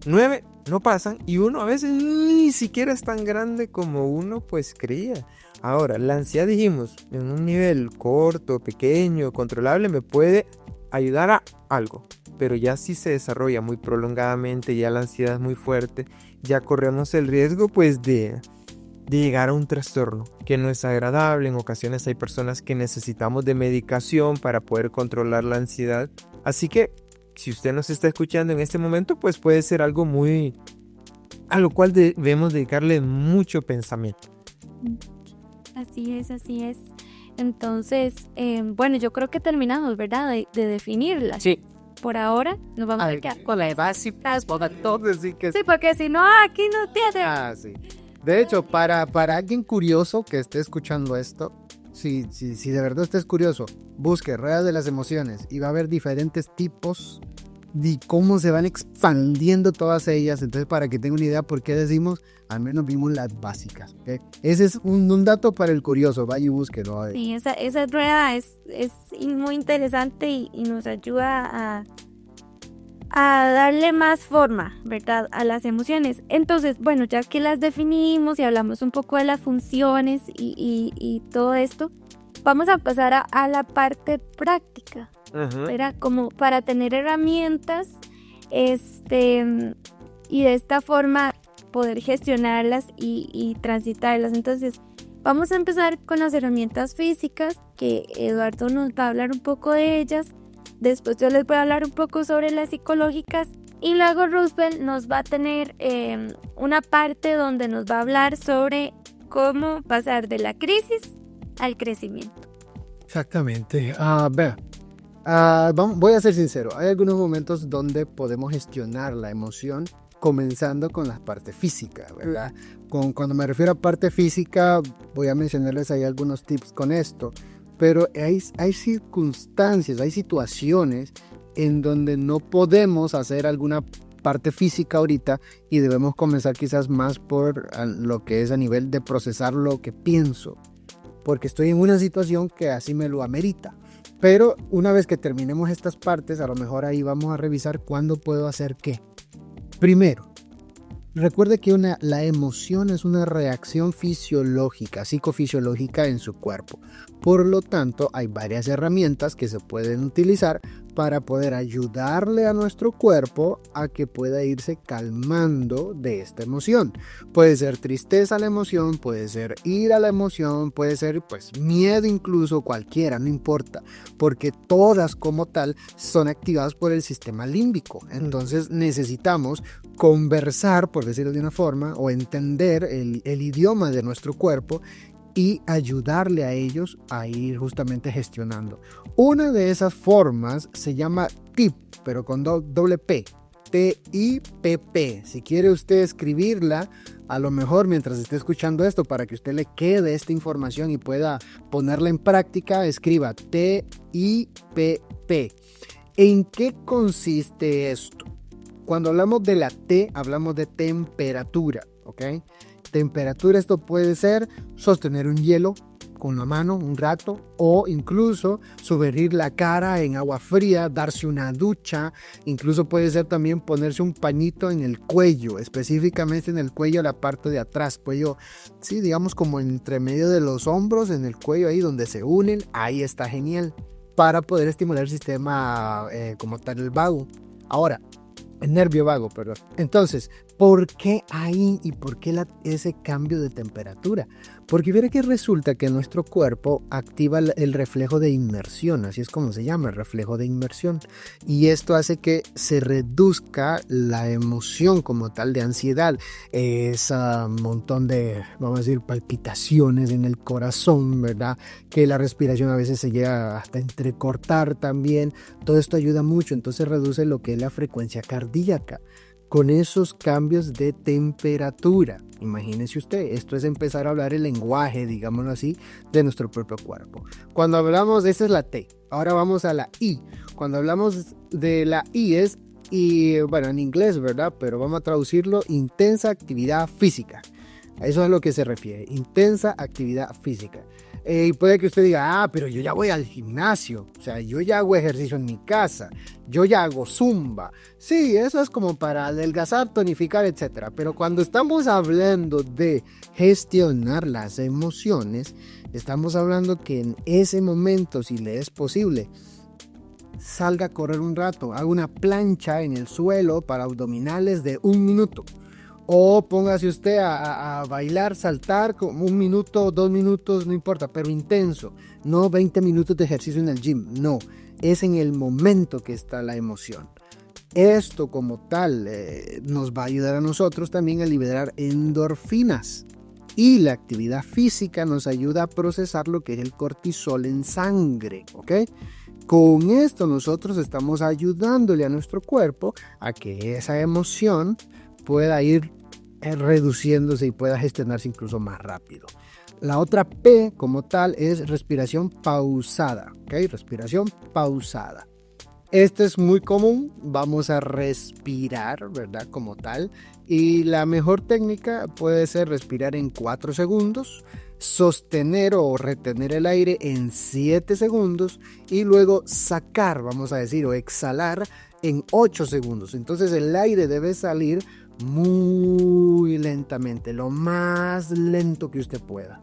9 no pasan, y uno a veces ni siquiera es tan grande como uno pues creía. Ahora, la ansiedad, dijimos, en un nivel corto, pequeño, controlable, me puede ayudar a algo, pero ya si se desarrolla muy prolongadamente, ya la ansiedad es muy fuerte, ya corremos el riesgo pues de llegar a un trastorno que no es agradable. En ocasiones hay personas que necesitamos de medicación para poder controlar la ansiedad, así que si usted nos está escuchando en este momento, pues puede ser algo a lo cual debemos dedicarle mucho pensamiento. Así es, así es. Entonces, bueno, yo creo que terminamos, ¿verdad? De definirlas. Sí. Por ahora nos vamos a quedar con las básicas. Sí, porque si no, aquí no tiene. Sí. De hecho, para alguien curioso que esté escuchando esto, si de verdad estés curioso, busque Ruedas de las Emociones y va a haber diferentes tipos de cómo se van expandiendo todas ellas. Entonces, para que tenga una idea por qué decimos, al menos vimos las básicas, ¿okay? Ese es un dato para el curioso, vaya y búsquelo. Sí, esa rueda es muy interesante y nos ayuda a darle más forma, ¿verdad?, a las emociones. Entonces, bueno, ya que las definimos y hablamos un poco de las funciones y todo esto, vamos a pasar a la parte práctica, ¿verdad? Como para tener herramientas y de esta forma poder gestionarlas y transitarlas. Entonces, vamos a empezar con las herramientas físicas, que Eduardo nos va a hablar un poco de ellas. Después yo les voy a hablar un poco sobre las psicológicas, y luego Roosevelt nos va a tener una parte donde nos va a hablar sobre cómo pasar de la crisis al crecimiento. Exactamente. Voy a ser sincero, hay algunos momentos donde podemos gestionar la emoción comenzando con la parte física, ¿verdad? Cuando me refiero a parte física, voy a mencionarles ahí algunos tips con esto. Pero hay circunstancias, hay situaciones en donde no podemos hacer alguna parte física ahorita, y debemos comenzar quizás más por lo que es a nivel de procesar lo que pienso, porque estoy en una situación que así me lo amerita. Pero una vez que terminemos estas partes, a lo mejor ahí vamos a revisar cuándo puedo hacer qué. Primero, Recuerde que la emoción es una reacción fisiológica, psicofisiológica en su cuerpo. Por lo tanto, hay varias herramientas que se pueden utilizar para poder ayudarle a nuestro cuerpo a que pueda irse calmando de esta emoción. Puede ser tristeza la emoción, puede ser ira la emoción, puede ser miedo incluso, cualquiera, no importa, porque todas como tal son activadas por el sistema límbico. Entonces necesitamos conversar, por decirlo de una forma, o entender el idioma de nuestro cuerpo y ayudarle a ellos a ir justamente gestionando. Una de esas formas se llama TIP, pero con doble P, T-I-P-P. Si quiere usted escribirla, a lo mejor mientras esté escuchando esto, para que usted le quede esta información y pueda ponerla en práctica, escriba T-I-P-P. ¿En qué consiste esto? Cuando hablamos de la T, hablamos de temperatura, ¿ok? Temperatura, esto puede ser sostener un hielo con la mano un rato, o incluso sumergir la cara en agua fría, darse una ducha, incluso puede ser también ponerse un pañito en el cuello, específicamente en el cuello, la parte de atrás, cuello, sí, digamos como entre medio de los hombros, en el cuello ahí donde se unen, ahí está genial, para poder estimular el sistema como tal el vago. Ahora, el nervio vago, perdón. Entonces, ¿por qué ahí y por qué ese cambio de temperatura? Porque verá que resulta que nuestro cuerpo activa el reflejo de inmersión, así es como se llama, el reflejo de inmersión. Y esto hace que se reduzca la emoción como tal de ansiedad, ese montón de, vamos a decir, palpitaciones en el corazón, ¿verdad? Que la respiración a veces se llega hasta entrecortar también. Todo esto ayuda mucho, entonces reduce lo que es la frecuencia cardíaca. Con esos cambios de temperatura, imagínese usted, esto es empezar a hablar el lenguaje, digámoslo así, de nuestro propio cuerpo. Cuando hablamos, esa es la T, ahora vamos a la I. Cuando hablamos de la I es, y bueno, en inglés, ¿verdad? Pero vamos a traducirlo, intensa actividad física. A eso es a lo que se refiere, intensa actividad física. Y puede que usted diga, pero yo ya voy al gimnasio, o sea, yo ya hago ejercicio en mi casa, yo ya hago zumba. Sí, eso es como para adelgazar, tonificar, etc. Pero cuando estamos hablando de gestionar las emociones, estamos hablando que en ese momento, si le es posible, salga a correr un rato, haga una plancha en el suelo para abdominales de 1 minuto. O póngase usted a bailar, saltar como 1 minuto, 2 minutos, no importa, pero intenso. No 20 minutos de ejercicio en el gym, no. Es en el momento que está la emoción. Esto como tal nos va a ayudar a nosotros también a liberar endorfinas. Y la actividad física nos ayuda a procesar lo que es el cortisol en sangre, ¿ok? Con esto nosotros estamos ayudándole a nuestro cuerpo a que esa emoción pueda ir reduciéndose y pueda gestionarse incluso más rápido. La otra P como tal es respiración pausada, ¿ok? Respiración pausada. Esto es muy común, vamos a respirar, ¿verdad? Como tal. Y la mejor técnica puede ser respirar en 4 segundos, sostener o retener el aire en 7 segundos y luego sacar, vamos a decir, o exhalar en 8 segundos. Entonces el aire debe salir muy lentamente, lo más lento que usted pueda.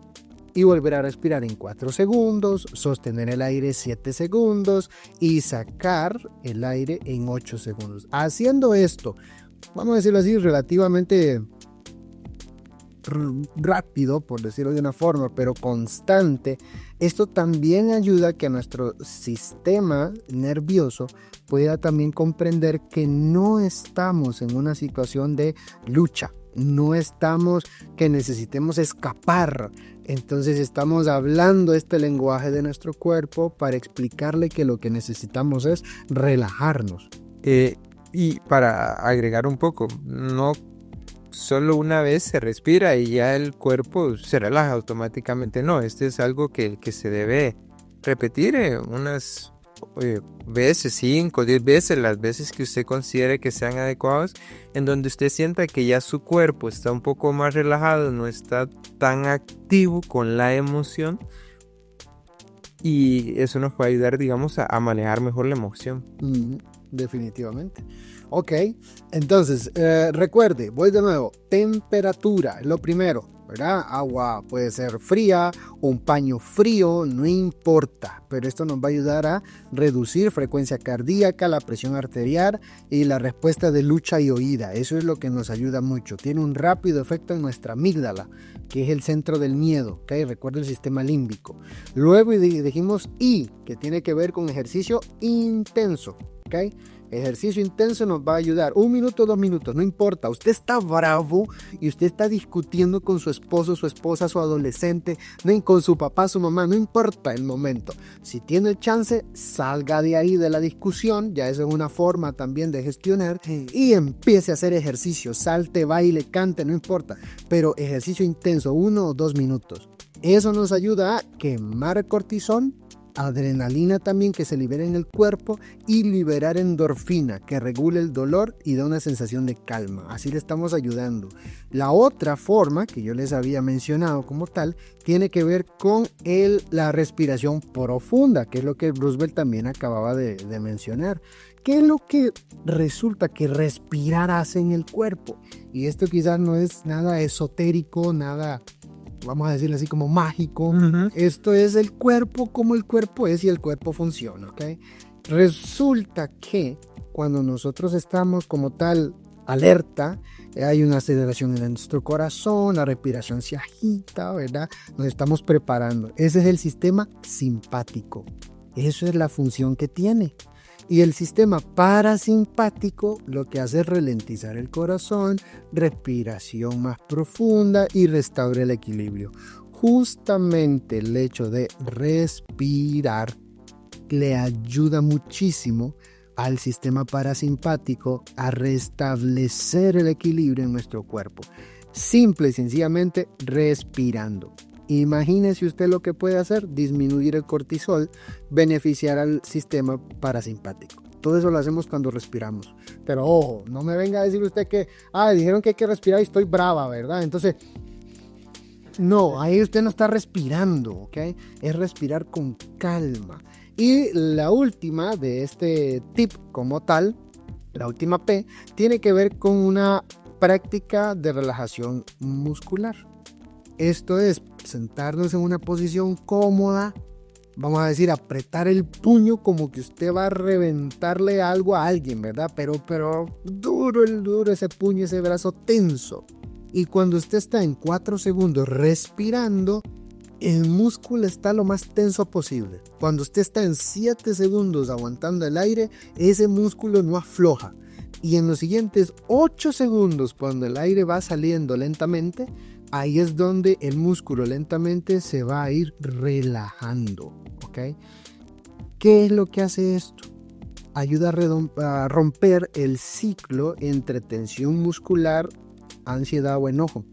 Y volver a respirar en 4 segundos, sostener el aire 7 segundos y sacar el aire en 8 segundos. Haciendo esto, vamos a decirlo así, relativamente rápido, por decirlo de una forma, pero constante, esto también ayuda a que nuestro sistema nervioso pueda también comprender que no estamos en una situación de lucha, no estamos que necesitemos escapar. Entonces estamos hablando este lenguaje de nuestro cuerpo para explicarle que lo que necesitamos es relajarnos. Y para agregar un poco, no solo una vez se respira y ya el cuerpo se relaja automáticamente. No, este es algo que se debe repetir unas veces, 5, 10 veces, las veces que usted considere que sean adecuados, en donde usted sienta que ya su cuerpo está un poco más relajado, no está tan activo con la emoción, y eso nos puede ayudar, digamos, a manejar mejor la emoción. Definitivamente. Ok, entonces recuerde, voy de nuevo, temperatura es lo primero, ¿verdad? Agua puede ser fría, un paño frío, no importa, pero esto nos va a ayudar a reducir frecuencia cardíaca, la presión arterial y la respuesta de lucha y huida. Eso es lo que nos ayuda mucho. Tiene un rápido efecto en nuestra amígdala, que es el centro del miedo, ¿ok? Recuerda el sistema límbico. Luego dijimos I, que tiene que ver con ejercicio intenso, ¿ok? Ejercicio intenso nos va a ayudar 1 minuto, 2 minutos, no importa. Usted está bravo y usted está discutiendo con su esposo, su esposa, su adolescente, con su papá, su mamá, no importa el momento. Si tiene el chance, salga de ahí de la discusión, ya eso es una forma también de gestionar, y empiece a hacer ejercicio, salte, baile, cante, no importa, pero ejercicio intenso, 1 o 2 minutos. Eso nos ayuda a quemar cortisol, adrenalina también que se libera en el cuerpo y liberar endorfina que regula el dolor y da una sensación de calma. Así le estamos ayudando. La otra forma que yo les había mencionado como tal tiene que ver con la respiración profunda, que es lo que Roosevelt también acababa de mencionar. ¿Qué es lo que resulta que respirar hace en el cuerpo? Y esto quizás no es nada esotérico, nada, vamos a decirlo así, como mágico. Esto es el cuerpo como el cuerpo es y el cuerpo funciona, ¿ok? Resulta que cuando nosotros estamos como tal alerta, hay una aceleración en nuestro corazón, la respiración se agita, ¿verdad? Nos estamos preparando. Ese es el sistema simpático. Eso es la función que tiene. Y el sistema parasimpático lo que hace es ralentizar el corazón, respiración más profunda y restaura el equilibrio. Justamente el hecho de respirar le ayuda muchísimo al sistema parasimpático a restablecer el equilibrio en nuestro cuerpo. Simple y sencillamente respirando. Imagínese usted lo que puede hacer: disminuir el cortisol, beneficiar al sistema parasimpático. Todo eso lo hacemos cuando respiramos. Pero ojo, no me venga a decir usted que dijeron que hay que respirar y estoy brava, ¿verdad? Entonces, no, ahí usted no está respirando, ¿ok? Es respirar con calma. Y la última de este tip como tal, la última P, tiene que ver con una práctica de relajación muscular. Esto es sentarnos en una posición cómoda, vamos a decir, apretar el puño como que usted va a reventarle algo a alguien, ¿verdad? Pero duro ese puño, ese brazo tenso. Y cuando usted está en 4 segundos respirando, el músculo está lo más tenso posible. Cuando usted está en 7 segundos aguantando el aire, ese músculo no afloja. Y en los siguientes 8 segundos, cuando el aire va saliendo lentamente, ahí es donde el músculo lentamente se va a ir relajando, ¿ok? ¿Qué es lo que hace esto? Ayuda a romper el ciclo entre tensión muscular, ansiedad o enojo.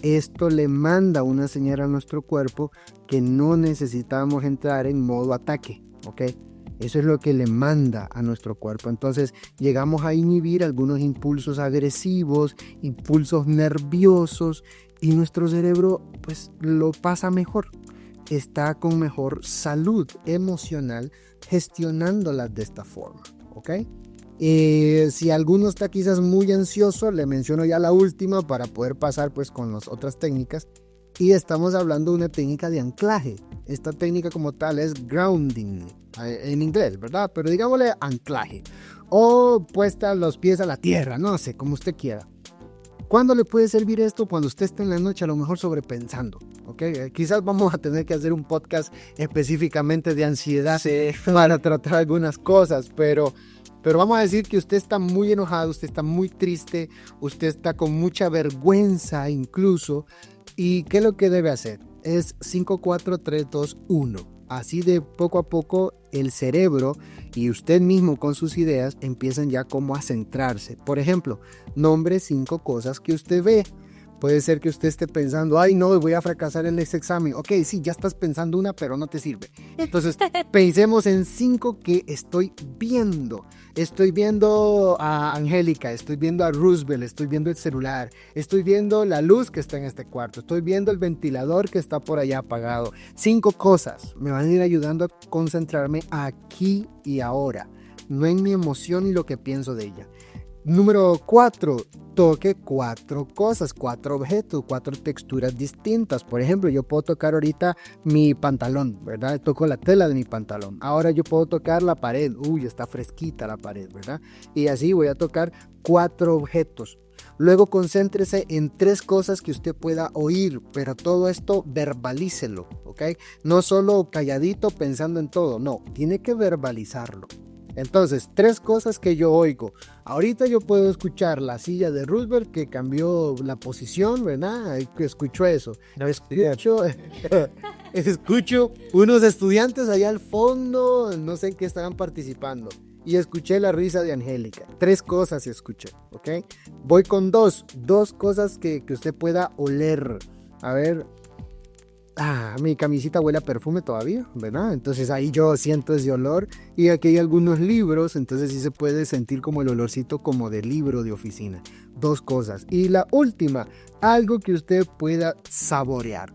Esto le manda una señal a nuestro cuerpo que no necesitamos entrar en modo ataque, ¿ok? Eso es lo que le manda a nuestro cuerpo. Entonces llegamos a inhibir algunos impulsos agresivos, impulsos nerviosos, y nuestro cerebro pues lo pasa mejor. Está con mejor salud emocional gestionándolas de esta forma, ¿ok? Si alguno está quizás muy ansioso, le menciono ya la última para poder pasar pues con las otras técnicas. Y estamos hablando de una técnica de anclaje. Esta técnica como tal es grounding en inglés, ¿verdad? Pero digámosle anclaje o puesta los pies a la tierra, no sé, como usted quiera. ¿Cuándo le puede servir esto? Cuando usted está en la noche a lo mejor sobrepensando, ¿ok? Quizás vamos a tener que hacer un podcast específicamente de ansiedad para tratar algunas cosas, pero vamos a decir que usted está muy enojado, usted está muy triste, usted está con mucha vergüenza incluso. ¿Y qué es lo que debe hacer? Es 5, 4, 3, 2, 1. Así de poco a poco el cerebro y usted mismo con sus ideas empiezan ya como a centrarse. Por ejemplo, nombre 5 cosas que usted ve. Puede ser que usted esté pensando, ay no, voy a fracasar en ese examen. Ok, sí, ya estás pensando una, pero no te sirve. Entonces, pensemos en 5 que estoy viendo. Estoy viendo a Angélica, estoy viendo a Roosevelt, estoy viendo el celular, estoy viendo la luz que está en este cuarto, estoy viendo el ventilador que está por allá apagado. 5 cosas me van a ir ayudando a concentrarme aquí y ahora, no en mi emoción y lo que pienso de ella. Número 4, toque 4 cosas, 4 objetos, 4 texturas distintas. Por ejemplo, yo puedo tocar ahorita mi pantalón, ¿verdad? Toco la tela de mi pantalón. Ahora yo puedo tocar la pared. Uy, está fresquita la pared, ¿verdad? Y así voy a tocar 4 objetos. Luego concéntrese en 3 cosas que usted pueda oír, pero todo esto verbalícelo, ¿ok? No solo calladito pensando en todo, no, tiene que verbalizarlo. Entonces, 3 cosas que yo oigo. Ahorita yo puedo escuchar la silla de Roosevelt que cambió la posición, ¿verdad? Escucho eso. Escucho unos estudiantes allá al fondo, no sé en qué estaban participando. Y escuché la risa de Angélica. 3 cosas escuché, ¿ok? Voy con 2 cosas que usted pueda oler. A ver. Mi camisita huele a perfume todavía, ¿verdad? Entonces ahí yo siento ese olor. Y aquí hay algunos libros, entonces sí se puede sentir como el olorcito como de libro de oficina. 2 cosas. Y la última, algo que usted pueda saborear.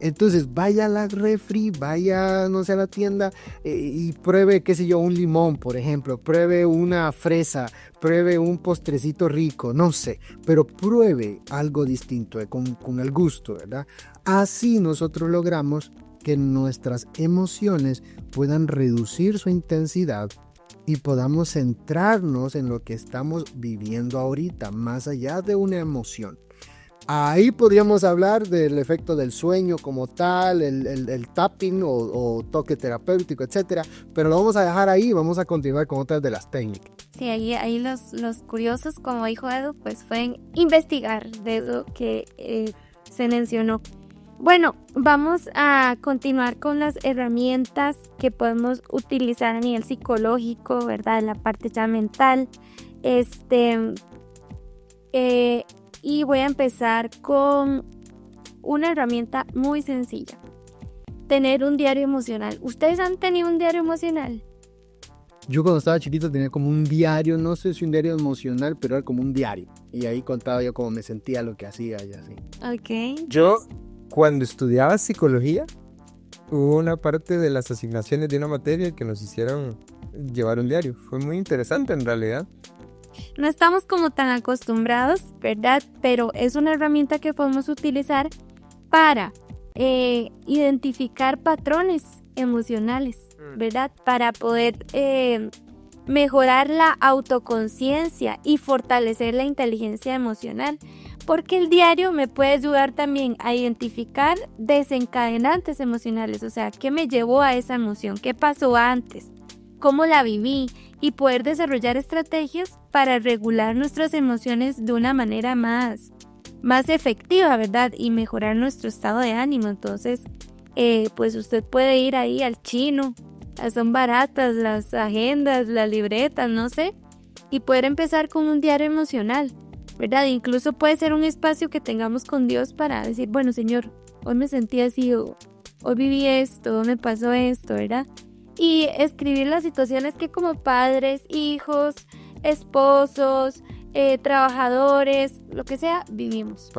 Entonces vaya a la refri, vaya, no sé, a la tienda y pruebe, qué sé yo, un limón, por ejemplo. Pruebe una fresa, pruebe un postrecito rico, no sé. Pero pruebe algo distinto, con el gusto, ¿verdad? Así nosotros logramos que nuestras emociones puedan reducir su intensidad y podamos centrarnos en lo que estamos viviendo ahorita, más allá de una emoción. Ahí podríamos hablar del efecto del sueño como tal, el tapping o toque terapéutico, etcétera, pero lo vamos a dejar ahí, vamos a continuar con otras de las técnicas. Sí, ahí los curiosos, como dijo Edu, pues pueden investigar de eso que se mencionó. Bueno, vamos a continuar con las herramientas que podemos utilizar a nivel psicológico, ¿verdad? En la parte ya mental. Y voy a empezar con una herramienta muy sencilla. Tener un diario emocional. ¿Ustedes han tenido un diario emocional? Yo cuando estaba chiquito tenía como un diario, no sé si un diario emocional, pero era como un diario. Y ahí contaba yo cómo me sentía, lo que hacía y así. Ok. Yo, cuando estudiaba psicología, hubo una parte de las asignaciones de una materia que nos hicieron llevar un diario. Fue muy interesante en realidad. No estamos como tan acostumbrados, ¿verdad? Pero es una herramienta que podemos utilizar para identificar patrones emocionales, ¿verdad? Para poder mejorar la autoconciencia y fortalecer la inteligencia emocional. Porque el diario me puede ayudar también a identificar desencadenantes emocionales, o sea, ¿qué me llevó a esa emoción? ¿Qué pasó antes? ¿Cómo la viví? Y poder desarrollar estrategias para regular nuestras emociones de una manera más efectiva, ¿verdad? Y mejorar nuestro estado de ánimo. Entonces, pues usted puede ir ahí al chino, son baratas las agendas, las libretas, no sé, y poder empezar con un diario emocional, ¿verdad? Incluso puede ser un espacio que tengamos con Dios para decir, bueno, Señor, hoy me sentí así, hoy viví esto, me pasó esto, ¿verdad? Y escribir las situaciones que como padres, hijos, esposos, trabajadores, lo que sea, vivimos.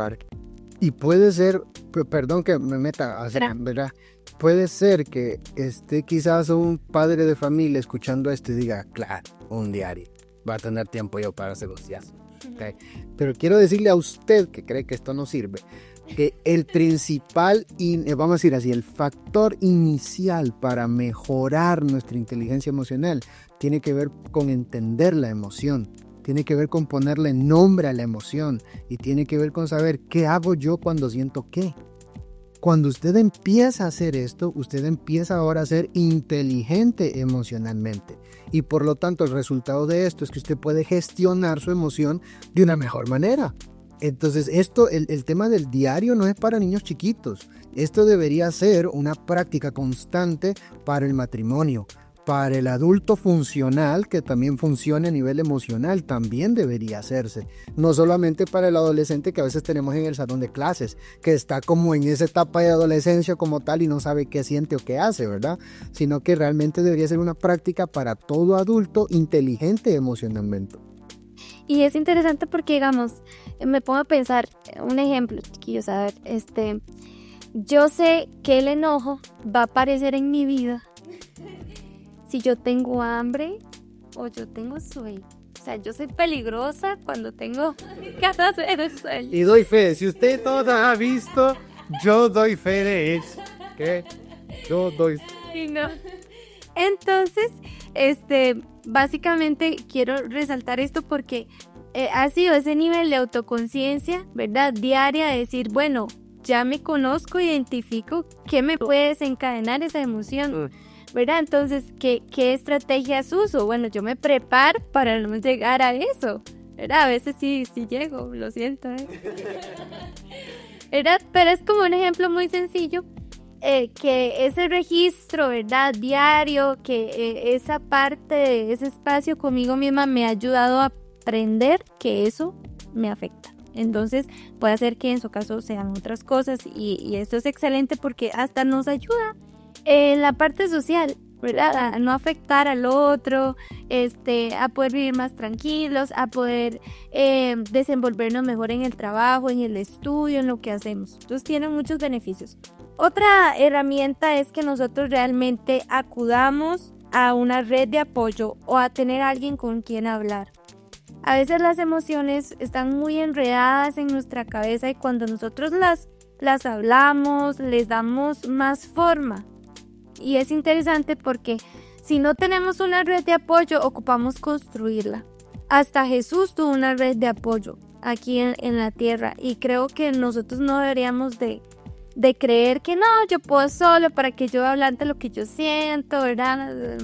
Y puede ser, perdón que me meta así, ¿verdad? Puede ser que esté quizás un padre de familia escuchando esto y diga, claro, un diario, va a tener tiempo yo para hacer los días. ¿Okay? Pero quiero decirle a usted que cree que esto no sirve, que el principal, vamos a decir así, el factor inicial para mejorar nuestra inteligencia emocional tiene que ver con entender la emoción, tiene que ver con ponerle nombre a la emoción y tiene que ver con saber qué hago yo cuando siento qué. Cuando usted empieza a hacer esto, usted empieza ahora a ser inteligente emocionalmente y por lo tanto el resultado de esto es que usted puede gestionar su emoción de una mejor manera. Entonces el tema del diario no es para niños chiquitos. Esto debería ser una práctica constante para el matrimonio. Para el adulto funcional, que también funcione a nivel emocional, también debería hacerse. No solamente para el adolescente que a veces tenemos en el salón de clases, que está como en esa etapa de adolescencia como tal y no sabe qué siente o qué hace, ¿verdad? Sino que realmente debería ser una práctica para todo adulto inteligente emocionalmente. Y es interesante porque, digamos, me pongo a pensar, un ejemplo, chiquillos, a ver, yo sé que el enojo va a aparecer en mi vida si yo tengo hambre o yo tengo sueño. O sea, yo soy peligrosa cuando tengo que hacer eso. Y doy fe, si usted toda ha visto, yo doy fe de eso. ¿Qué? Yo doy fe. Sí, no. Entonces, básicamente quiero resaltar esto porque ha sido ese nivel de autoconciencia, ¿verdad? Diaria, de decir, bueno, ya me conozco, identifico qué me puede desencadenar esa emoción, ¿verdad? Entonces, ¿qué estrategias uso? Bueno, yo me preparo para no llegar a eso, ¿verdad? A veces sí llego, lo siento, ¿verdad? Pero es como un ejemplo muy sencillo, que ese registro, ¿verdad? Diario, que esa parte de ese espacio conmigo misma me ha ayudado a aprender que eso me afecta. Entonces puede ser que en su caso sean otras cosas y esto es excelente porque hasta nos ayuda en la parte social, ¿verdad? A no afectar al otro, a poder vivir más tranquilos, a poder desenvolvernos mejor en el trabajo, en el estudio, en lo que hacemos. Entonces tiene muchos beneficios. Otra herramienta es que nosotros realmente acudamos a una red de apoyo o a tener a alguien con quien hablar. A veces las emociones están muy enredadas en nuestra cabeza y cuando nosotros las hablamos, les damos más forma. Y es interesante porque si no tenemos una red de apoyo, ocupamos construirla. Hasta Jesús tuvo una red de apoyo aquí en la tierra y creo que nosotros no deberíamos de creer que no, yo puedo solo para que yo hablante lo que yo siento, ¿verdad?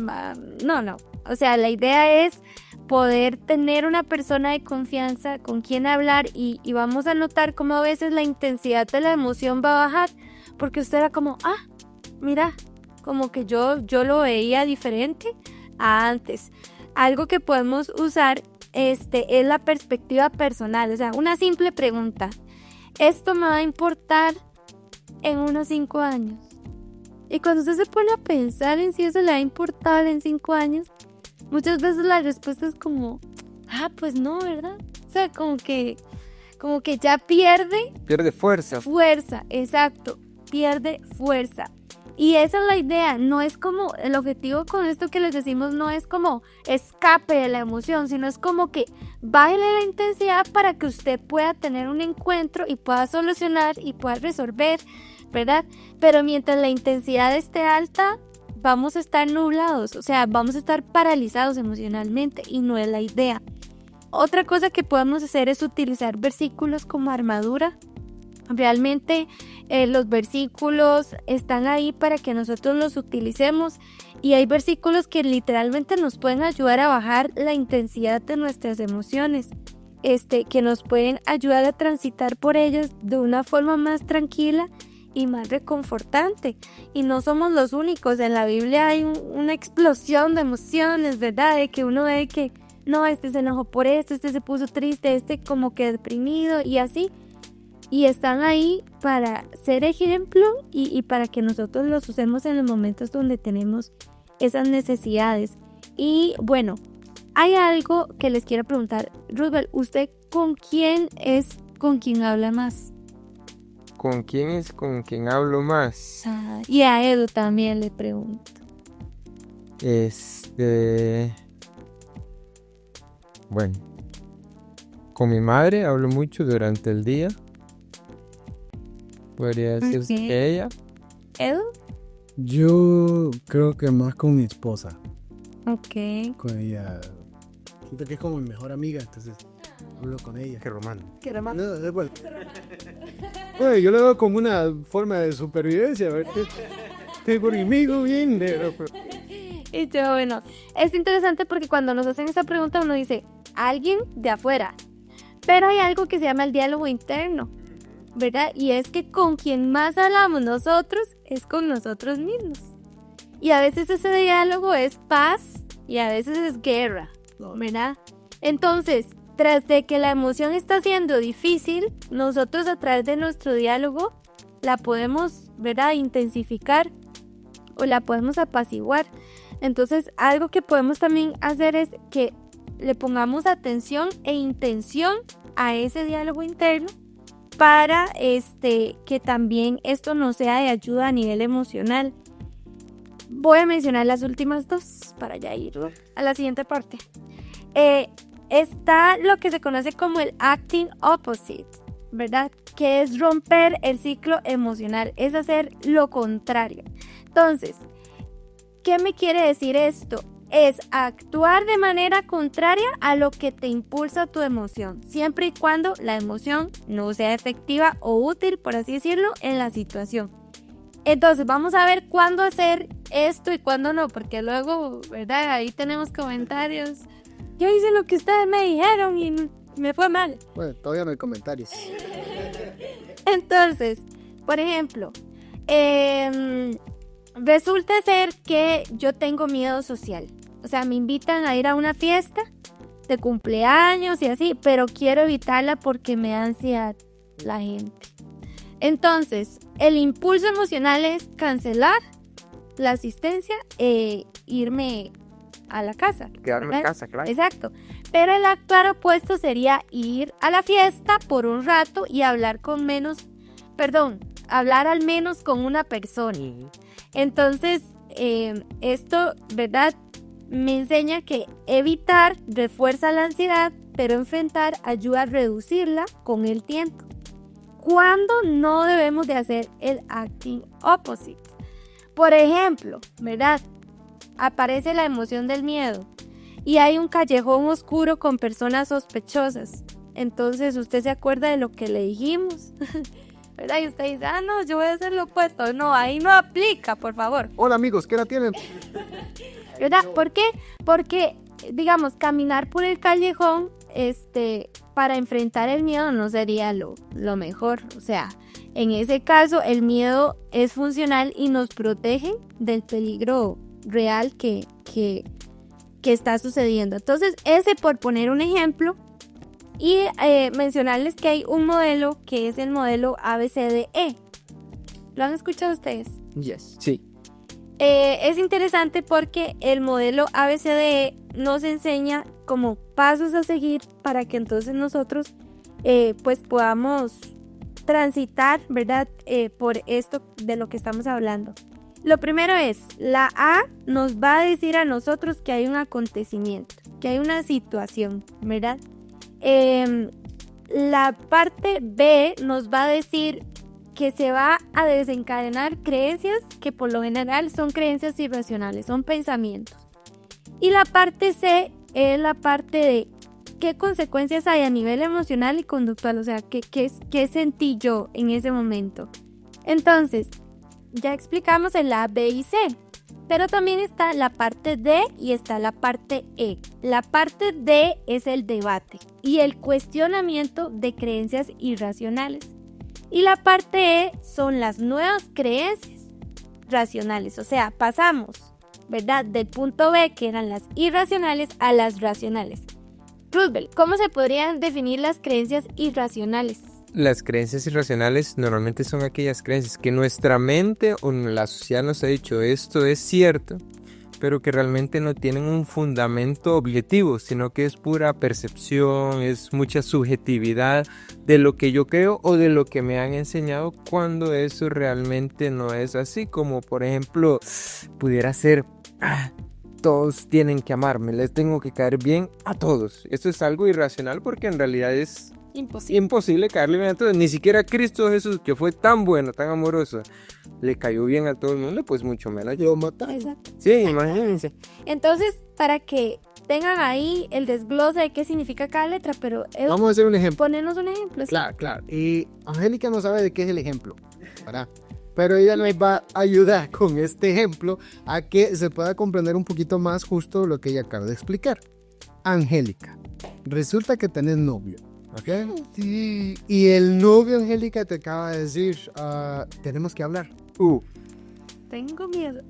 No. O sea, la idea es poder tener una persona de confianza con quien hablar y vamos a notar cómo a veces la intensidad de la emoción va a bajar porque usted era como, mira, como que yo lo veía diferente a antes. Algo que podemos usar es la perspectiva personal, o sea, una simple pregunta. ¿Esto me va a importar en unos 5 años? Y cuando usted se pone a pensar en si eso le va a importar en 5 años, muchas veces la respuesta es como, pues no, ¿verdad? O sea, como que ya pierde fuerza. Fuerza, exacto, pierde fuerza. Y esa es la idea, no es como, el objetivo con esto que les decimos no es como escape de la emoción, sino es como que bájele la intensidad para que usted pueda tener un encuentro y pueda solucionar y pueda resolver, ¿verdad? Pero mientras la intensidad esté alta, vamos a estar nublados, o sea, vamos a estar paralizados emocionalmente y no es la idea. Otra cosa que podemos hacer es utilizar versículos como armadura. Realmente los versículos están ahí para que nosotros los utilicemos y hay versículos que literalmente nos pueden ayudar a bajar la intensidad de nuestras emociones, que nos pueden ayudar a transitar por ellas de una forma más tranquila y más reconfortante. Y no somos los únicos, en la Biblia hay una explosión de emociones, ¿verdad? De que uno ve que no, se enojó por esto, se puso triste, como que deprimido y así. Y están ahí para ser ejemplo y para que nosotros los usemos en los momentos donde tenemos esas necesidades. Y bueno, hay algo que les quiero preguntar. Roosevelt, ¿usted con quién habla más? ¿Con quién es con quien hablo más? Y a Edu también le pregunto. Bueno, con mi madre hablo mucho durante el día. Podría decirse que ella. ¿Edu? Yo creo que más con mi esposa. Ok. Con ella. Siento que es como mi mejor amiga, entonces hablo con ella. Qué romántico. No, es bueno. Bueno, yo lo veo como una forma de supervivencia. Estoy por conmigo bien. Y yo, bueno, es interesante porque cuando nos hacen esta pregunta uno dice, alguien de afuera. Pero hay algo que se llama el diálogo interno, ¿verdad? Y es que con quien más hablamos nosotros es con nosotros mismos. Y a veces ese diálogo es paz y a veces es guerra, ¿verdad? Entonces, tras de que la emoción está siendo difícil, nosotros a través de nuestro diálogo la podemos, ¿verdad?, intensificar o la podemos apaciguar. Entonces, algo que podemos también hacer es que le pongamos atención e intención a ese diálogo interno para que también esto nos sea de ayuda a nivel emocional. Voy a mencionar las últimas dos para ya ir a la siguiente parte. está lo que se conoce como el acting opposite, ¿verdad? Que es romper el ciclo emocional, es hacer lo contrario. Entonces, ¿qué me quiere decir esto? Es actuar de manera contraria a lo que te impulsa tu emoción, siempre y cuando la emoción no sea efectiva o útil, por así decirlo, en la situación. Entonces, vamos a ver cuándo hacer esto y cuándo no, porque luego, ¿verdad? Ahí tenemos comentarios. Yo hice lo que ustedes me dijeron y me fue mal. Bueno, todavía no hay comentarios. Entonces, por ejemplo, resulta ser que yo tengo miedo social. O sea, me invitan a ir a una fiesta de cumpleaños y así, pero quiero evitarla porque me da ansiedad la gente. Entonces, el impulso emocional es cancelar la asistencia e irme a la casa. Quedarme ¿verdad? en casa, claro. Exacto. Pero el actuar opuesto sería ir a la fiesta por un rato y hablar hablar al menos con una persona. Entonces, esto, ¿verdad? Me enseña que evitar refuerza la ansiedad, pero enfrentar ayuda a reducirla con el tiempo. ¿Cuándo no debemos de hacer el acting opposite? Por ejemplo, ¿verdad? Aparece la emoción del miedo y hay un callejón oscuro con personas sospechosas. Entonces usted se acuerda de lo que le dijimos, ¿verdad? Y usted dice, no, yo voy a hacer lo opuesto. No, ahí no aplica, por favor. Hola amigos, ¿qué edad tienen? ¿Verdad? ¿Por qué? Porque, digamos, caminar por el callejón, para enfrentar el miedo no sería lo mejor. O sea, en ese caso el miedo es funcional y nos protege del peligro real que está sucediendo. Entonces, ese por poner un ejemplo. Y mencionarles que hay un modelo que es el modelo ABCDE. ¿Lo han escuchado ustedes? Yes. Sí. Es interesante porque el modelo ABCDE nos enseña como pasos a seguir para que entonces nosotros pues podamos transitar, ¿verdad? Por esto de lo que estamos hablando. Lo primero es, la A nos va a decir a nosotros que hay un acontecimiento, que hay una situación, ¿verdad? La parte B nos va a decir que se va a desencadenar creencias que por lo general son creencias irracionales, son pensamientos. Y la parte C es la parte de qué consecuencias hay a nivel emocional y conductual, o sea, qué sentí yo en ese momento. Entonces, ya explicamos el A, B y C, pero también está la parte D y está la parte E. La parte D es el debate y el cuestionamiento de creencias irracionales. Y la parte E son las nuevas creencias racionales, o sea, pasamos, ¿verdad? Del punto B, que eran las irracionales, a las racionales. Roosevelt, ¿cómo se podrían definir las creencias irracionales? Las creencias irracionales normalmente son aquellas creencias que nuestra mente o la sociedad nos ha dicho esto es cierto, pero que realmente no tienen un fundamento objetivo, sino que es pura percepción, es mucha subjetividad de lo que yo creo o de lo que me han enseñado, cuando eso realmente no es así. Como por ejemplo, pudiera ser, todos tienen que amarme, les tengo que caer bien a todos. Esto es algo irracional porque en realidad es imposible caerle bien a todos. Ni siquiera Cristo Jesús, que fue tan bueno, tan amoroso, le cayó bien a todo el mundo, pues mucho menos yo matar. Exacto. Sí, imagínense. Entonces, para que tengan ahí el desglose de qué significa cada letra, pero Vamos a hacer un ejemplo. ponernos un ejemplo. ¿sí? Claro. Y Angélica no sabe de qué es el ejemplo, ¿verdad? Pero ella nos va a ayudar con este ejemplo a que se pueda comprender un poquito más justo lo que ella acaba de explicar. Angélica, resulta que tenés novio, ¿ok? Sí. Y el novio, Angélica, te acaba de decir, tenemos que hablar. Tengo miedo.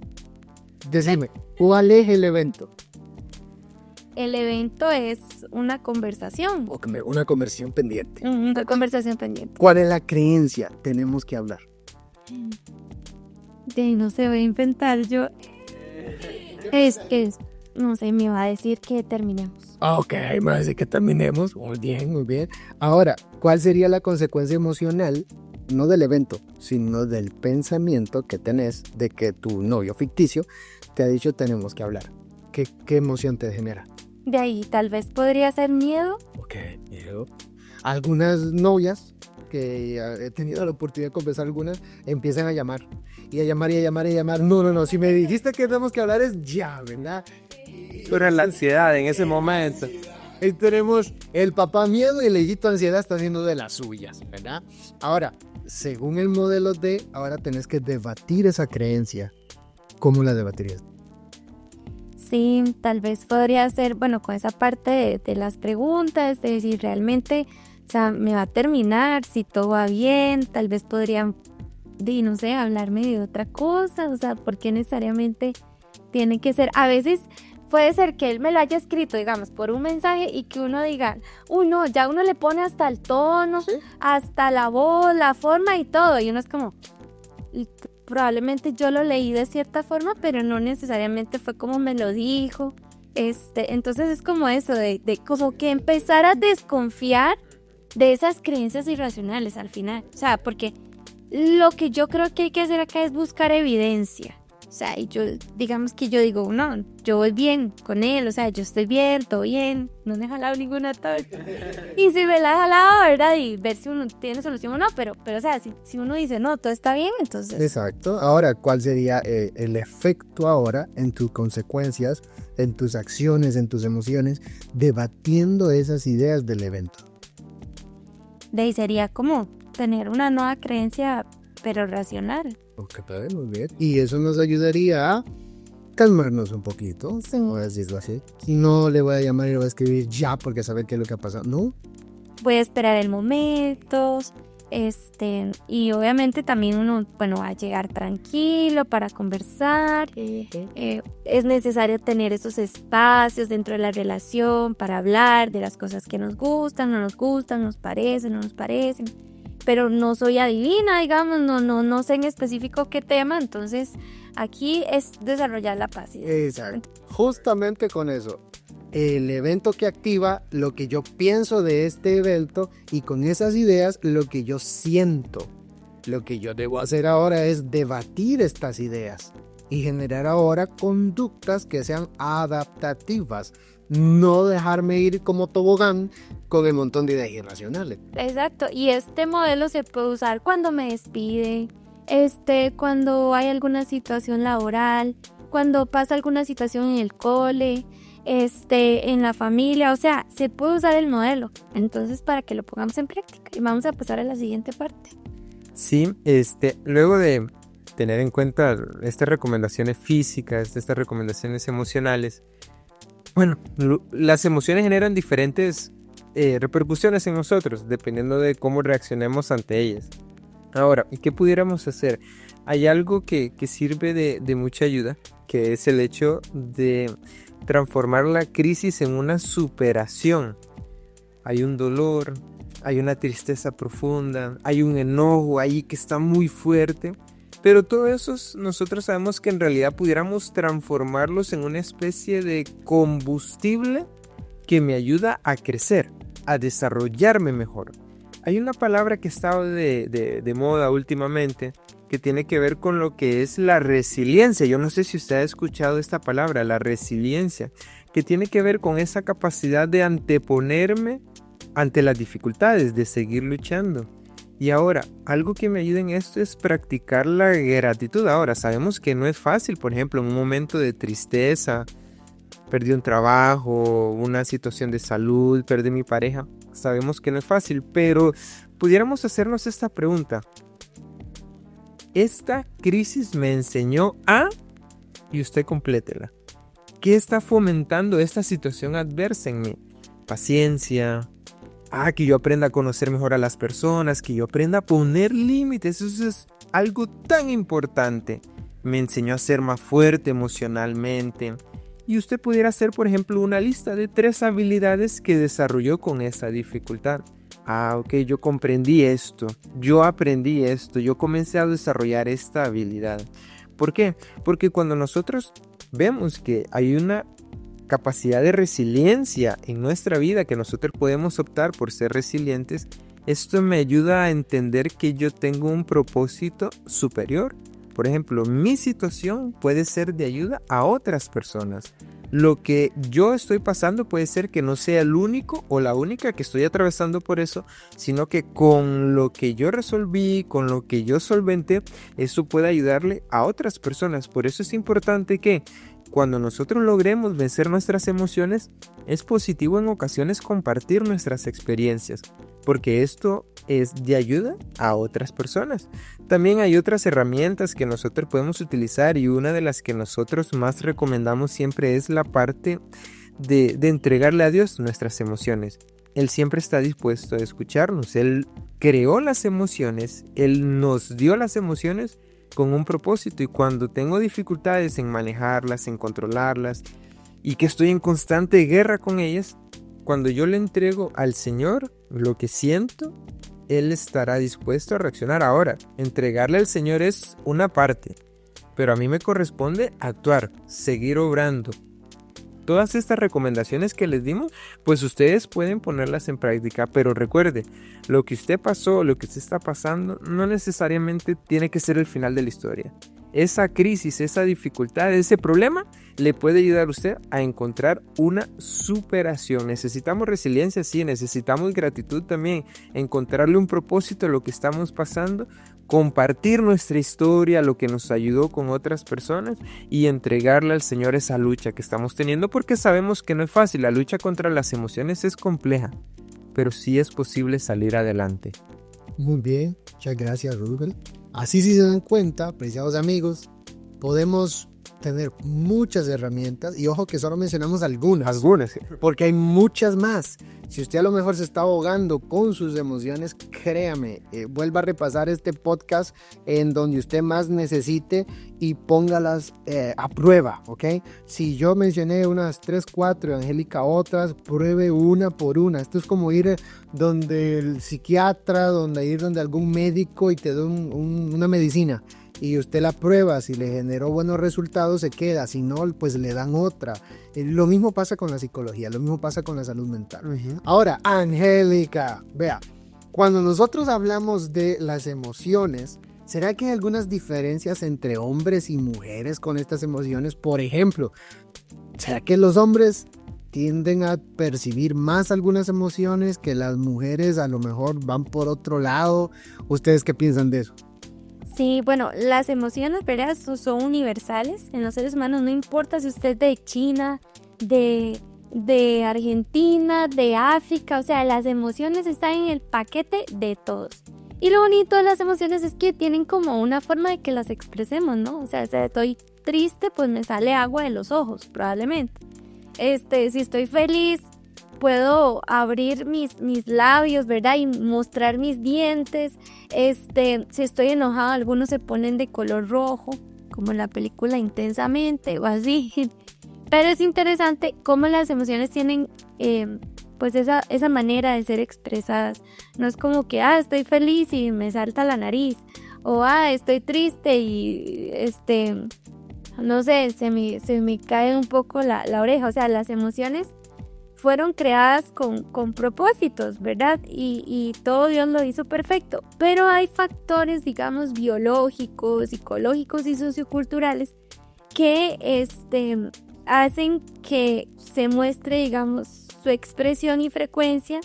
Decime, ¿cuál es el evento? El evento es una conversación. Una conversación pendiente. Una conversación pendiente. ¿Cuál es la creencia? Tenemos que hablar. No se voy a inventar yo. No sé, me va a decir que terminemos. Ok, me va a decir que terminemos. Muy bien. Ahora, ¿cuál sería la consecuencia emocional? No del evento, sino del pensamiento que tenés de que tu novio ficticio te ha dicho tenemos que hablar. ¿Qué emoción te genera? De ahí tal vez podría ser miedo. Ok, miedo. Algunas novias, que he tenido la oportunidad de conversar algunas, empiezan a llamar. Y a llamar y a llamar y a llamar. No, si me dijiste que tenemos que hablar es ya, ¿verdad? Pero la ansiedad en ese momento. Ahí tenemos el papá miedo y el hijito ansiedad está haciendo de las suyas, ¿verdad? Ahora, según el modelo D, ahora tenés que debatir esa creencia. ¿Cómo la debatirías? Sí, tal vez podría ser, bueno, con esa parte de las preguntas, de si realmente, o sea, me va a terminar, si todo va bien, tal vez podrían, no sé, hablarme de otra cosa, o sea, porque necesariamente tiene que ser, a veces puede ser que él me lo haya escrito, digamos, por un mensaje y que uno diga, no, ya uno le pone hasta el tono, ¿sí? Hasta la voz, la forma y todo, y uno es como, probablemente yo lo leí de cierta forma, pero no necesariamente fue como me lo dijo. Entonces es como eso, de como que empezar a desconfiar de esas creencias irracionales al final. O sea, porque lo que yo creo que hay que hacer acá es buscar evidencia. O sea, y yo, digamos que yo digo, no, yo voy bien con él, o sea, yo estoy bien, todo bien, no me he jalado ninguna torta. Y si me la he jalado, ¿verdad? Y ver si uno tiene solución o no, pero o sea, si uno dice, no, todo está bien, entonces... Exacto. Ahora, ¿cuál sería el efecto ahora en tus consecuencias, en tus acciones, en tus emociones, debatiendo esas ideas del evento? De ahí sería como tener una nueva creencia, pero racional. Ok, muy bien. Y eso nos ayudaría a calmarnos un poquito, voy a decirlo así. Si no le voy a llamar y le voy a escribir ya porque saber qué es lo que ha pasado, ¿no? Voy a esperar el momento, y obviamente también uno, bueno, va a llegar tranquilo para conversar. Es necesario tener esos espacios dentro de la relación para hablar de las cosas que nos gustan, no nos gustan, nos parecen, no nos parecen. Pero no soy adivina, digamos, no sé en específico qué tema, entonces aquí es desarrollar la paz. Exacto. Justamente con eso, el evento que activa lo que yo pienso de este evento y con esas ideas lo que yo siento. Lo que yo debo hacer ahora es debatir estas ideas y generar ahora conductas que sean adaptativas. No dejarme ir como tobogán con el montón de ideas irracionales. Exacto, y este modelo se puede usar cuando me despiden, cuando hay alguna situación laboral, cuando pasa alguna situación en el cole, en la familia, o sea, se puede usar el modelo. Entonces, para que lo pongamos en práctica, y vamos a pasar a la siguiente parte. Sí, luego de tener en cuenta estas recomendaciones físicas, estas recomendaciones emocionales, bueno, las emociones generan diferentes repercusiones en nosotros, dependiendo de cómo reaccionemos ante ellas. Ahora, ¿qué pudiéramos hacer? Hay algo que sirve de mucha ayuda, que es el hecho de transformar la crisis en una superación. Hay un dolor, hay una tristeza profunda, hay un enojo ahí que está muy fuerte. Pero todo eso nosotros sabemos que en realidad pudiéramos transformarlos en una especie de combustible que me ayuda a crecer, a desarrollarme mejor. Hay una palabra que ha estado de moda últimamente que tiene que ver con lo que es la resiliencia. Yo no sé si usted ha escuchado esta palabra, la resiliencia, que tiene que ver con esa capacidad de anteponerme ante las dificultades, de seguir luchando. Y ahora, algo que me ayuda en esto es practicar la gratitud. Ahora, sabemos que no es fácil, por ejemplo, en un momento de tristeza, perdí un trabajo, una situación de salud, perdí mi pareja. Sabemos que no es fácil, pero pudiéramos hacernos esta pregunta. Esta crisis me enseñó a... y usted complétela. ¿Qué está fomentando esta situación adversa en mí? Paciencia. Que yo aprenda a conocer mejor a las personas, que yo aprenda a poner límites. Eso es algo tan importante. Me enseñó a ser más fuerte emocionalmente. Y usted pudiera hacer, por ejemplo, una lista de 3 habilidades que desarrolló con esa dificultad. Ok, yo comprendí esto, yo aprendí esto, yo comencé a desarrollar esta habilidad. ¿Por qué? Porque cuando nosotros vemos que hay una capacidad de resiliencia en nuestra vida, que nosotros podemos optar por ser resilientes, esto me ayuda a entender que yo tengo un propósito superior. Por ejemplo, mi situación puede ser de ayuda a otras personas. Lo que yo estoy pasando puede ser que no sea el único o la única que estoy atravesando por eso, sino que con lo que yo resolví, con lo que yo solventé, eso puede ayudarle a otras personas. Por eso es importante que cuando nosotros logremos vencer nuestras emociones, es positivo en ocasiones compartir nuestras experiencias, porque esto es de ayuda a otras personas. También hay otras herramientas que nosotros podemos utilizar, y una de las que nosotros más recomendamos siempre es la parte de entregarle a Dios nuestras emociones. Él siempre está dispuesto a escucharnos. Él creó las emociones, Él nos dio las emociones con un propósito, y cuando tengo dificultades en manejarlas, en controlarlas, y que estoy en constante guerra con ellas, cuando yo le entrego al Señor lo que siento, Él estará dispuesto a reaccionar. Ahora, entregarle al Señor es una parte, pero a mí me corresponde actuar, seguir obrando. Todas estas recomendaciones que les dimos, pues ustedes pueden ponerlas en práctica, pero recuerde, lo que usted pasó, lo que usted está pasando, no necesariamente tiene que ser el final de la historia. Esa crisis, esa dificultad, ese problema le puede ayudar a usted a encontrar una superación. Necesitamos resiliencia, sí, necesitamos gratitud también, encontrarle un propósito a lo que estamos pasando, compartir nuestra historia, lo que nos ayudó con otras personas, y entregarle al Señor esa lucha que estamos teniendo, porque sabemos que no es fácil. La lucha contra las emociones es compleja, pero sí es posible salir adelante. Muy bien, muchas gracias, Rubén. Así, si se dan cuenta, apreciados amigos, podemos tener muchas herramientas, y ojo que solo mencionamos algunas, porque hay muchas más. Si usted a lo mejor se está ahogando con sus emociones, créame, vuelva a repasar este podcast en donde usted más necesite y póngalas a prueba, ¿ok? Si yo mencioné unas 3, 4, Angélica otras, pruebe una por una. Esto es como ir donde el psiquiatra, ir donde algún médico y te da una medicina, y usted la prueba. Si le generó buenos resultados, se queda. Si no, pues le dan otra. Lo mismo pasa con la psicología, lo mismo pasa con la salud mental. Ahora, Angélica, vea, cuando nosotros hablamos de las emociones, ¿será que hay algunas diferencias entre hombres y mujeres con estas emociones? Por ejemplo, ¿será que los hombres tienden a percibir más algunas emociones que las mujeres a lo mejor van por otro lado? ¿Ustedes qué piensan de eso? Sí, bueno, las emociones, ¿verdad? Son universales en los seres humanos. No importa si usted es de China, de Argentina, de África. O sea, las emociones están en el paquete de todos. Y lo bonito de las emociones es que tienen como una forma de que las expresemos, ¿no? O sea, si estoy triste, pues me sale agua de los ojos, probablemente. Si estoy feliz, puedo abrir mis labios, ¿verdad? Y mostrar mis dientes. Si estoy enojado, algunos se ponen de color rojo, como en la película Intensamente o así. Pero es interesante cómo las emociones tienen pues esa manera de ser expresadas. No es como que estoy feliz y me salta la nariz, o estoy triste y no sé, se me cae un poco la oreja. O sea, las emociones fueron creadas con propósitos, ¿verdad? Y todo Dios lo hizo perfecto. Pero hay factores, digamos, biológicos, psicológicos y socioculturales que hacen que se muestre, digamos, su expresión y frecuencia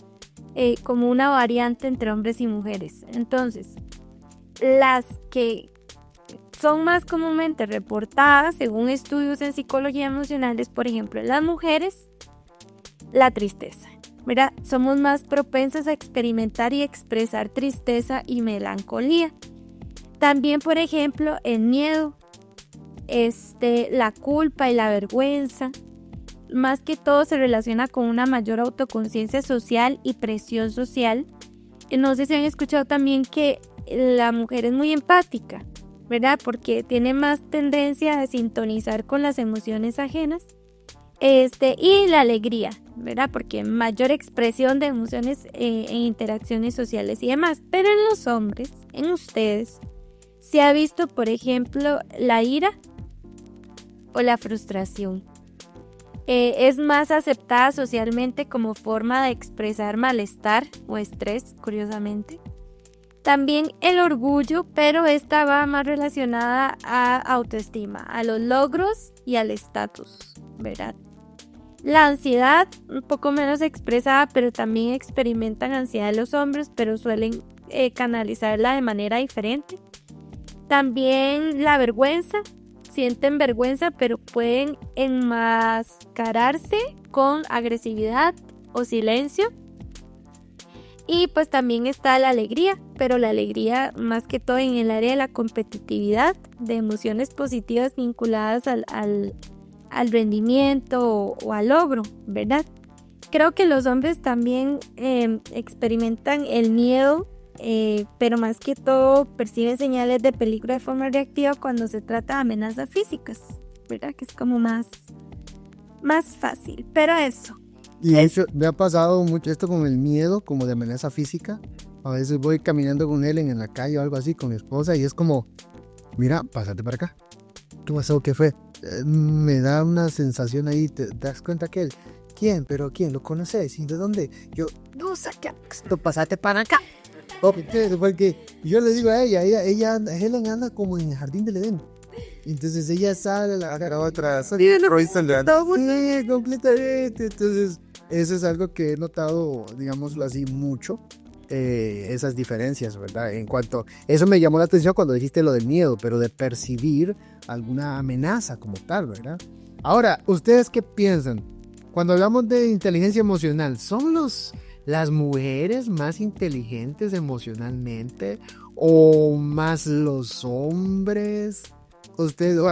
como una variante entre hombres y mujeres. Entonces, las que son más comúnmente reportadas, según estudios en psicología emocional, es, por ejemplo, en las mujeres, la tristeza, ¿verdad? Somos más propensas a experimentar y expresar tristeza y melancolía. También, por ejemplo, el miedo, la culpa y la vergüenza. Más que todo se relaciona con una mayor autoconciencia social y presión social. No sé si han escuchado también que la mujer es muy empática, ¿verdad? Porque tiene más tendencia a sintonizar con las emociones ajenas. Y la alegría, ¿verdad? Porque mayor expresión de emociones en interacciones sociales y demás. Pero en los hombres, en ustedes, se ha visto, por ejemplo, la ira o la frustración. Es más aceptada socialmente como forma de expresar malestar o estrés, curiosamente. También el orgullo, pero esta va más relacionada a autoestima, a los logros y al estatus, ¿verdad? La ansiedad, un poco menos expresada, pero también experimentan ansiedad los hombres, pero suelen canalizarla de manera diferente. También la vergüenza, sienten vergüenza, pero pueden enmascararse con agresividad o silencio. Y pues también está la alegría, pero la alegría más que todo en el área de la competitividad, de emociones positivas vinculadas al rendimiento o al logro, ¿verdad? Creo que los hombres también experimentan el miedo, pero más que todo perciben señales de peligro de forma reactiva cuando se trata de amenazas físicas, ¿verdad? Que es como más fácil, pero eso. Y eso, me ha pasado mucho esto con el miedo, como de amenaza física. A veces voy caminando con él en la calle o algo así, con mi esposa, y es como, mira, pásate para acá. ¿Qué pasó? ¿Qué fue? Me da una sensación ahí, ¿te das cuenta que él? ¿Quién? ¿Pero quién? ¿Lo conoces? ¿Y de dónde? Yo, no sé qué, tú pásate para acá. Porque yo le digo a Helen anda como en el jardín del Edén. Entonces ella sale, la otra sale, completamente. Entonces eso es algo que he notado, digámoslo así, mucho, esas diferencias, ¿verdad? En cuanto, eso me llamó la atención cuando dijiste lo del miedo, pero de percibir alguna amenaza como tal, ¿verdad? Ahora, ¿ustedes qué piensan? Cuando hablamos de inteligencia emocional, ¿son las mujeres más inteligentes emocionalmente o más los hombres?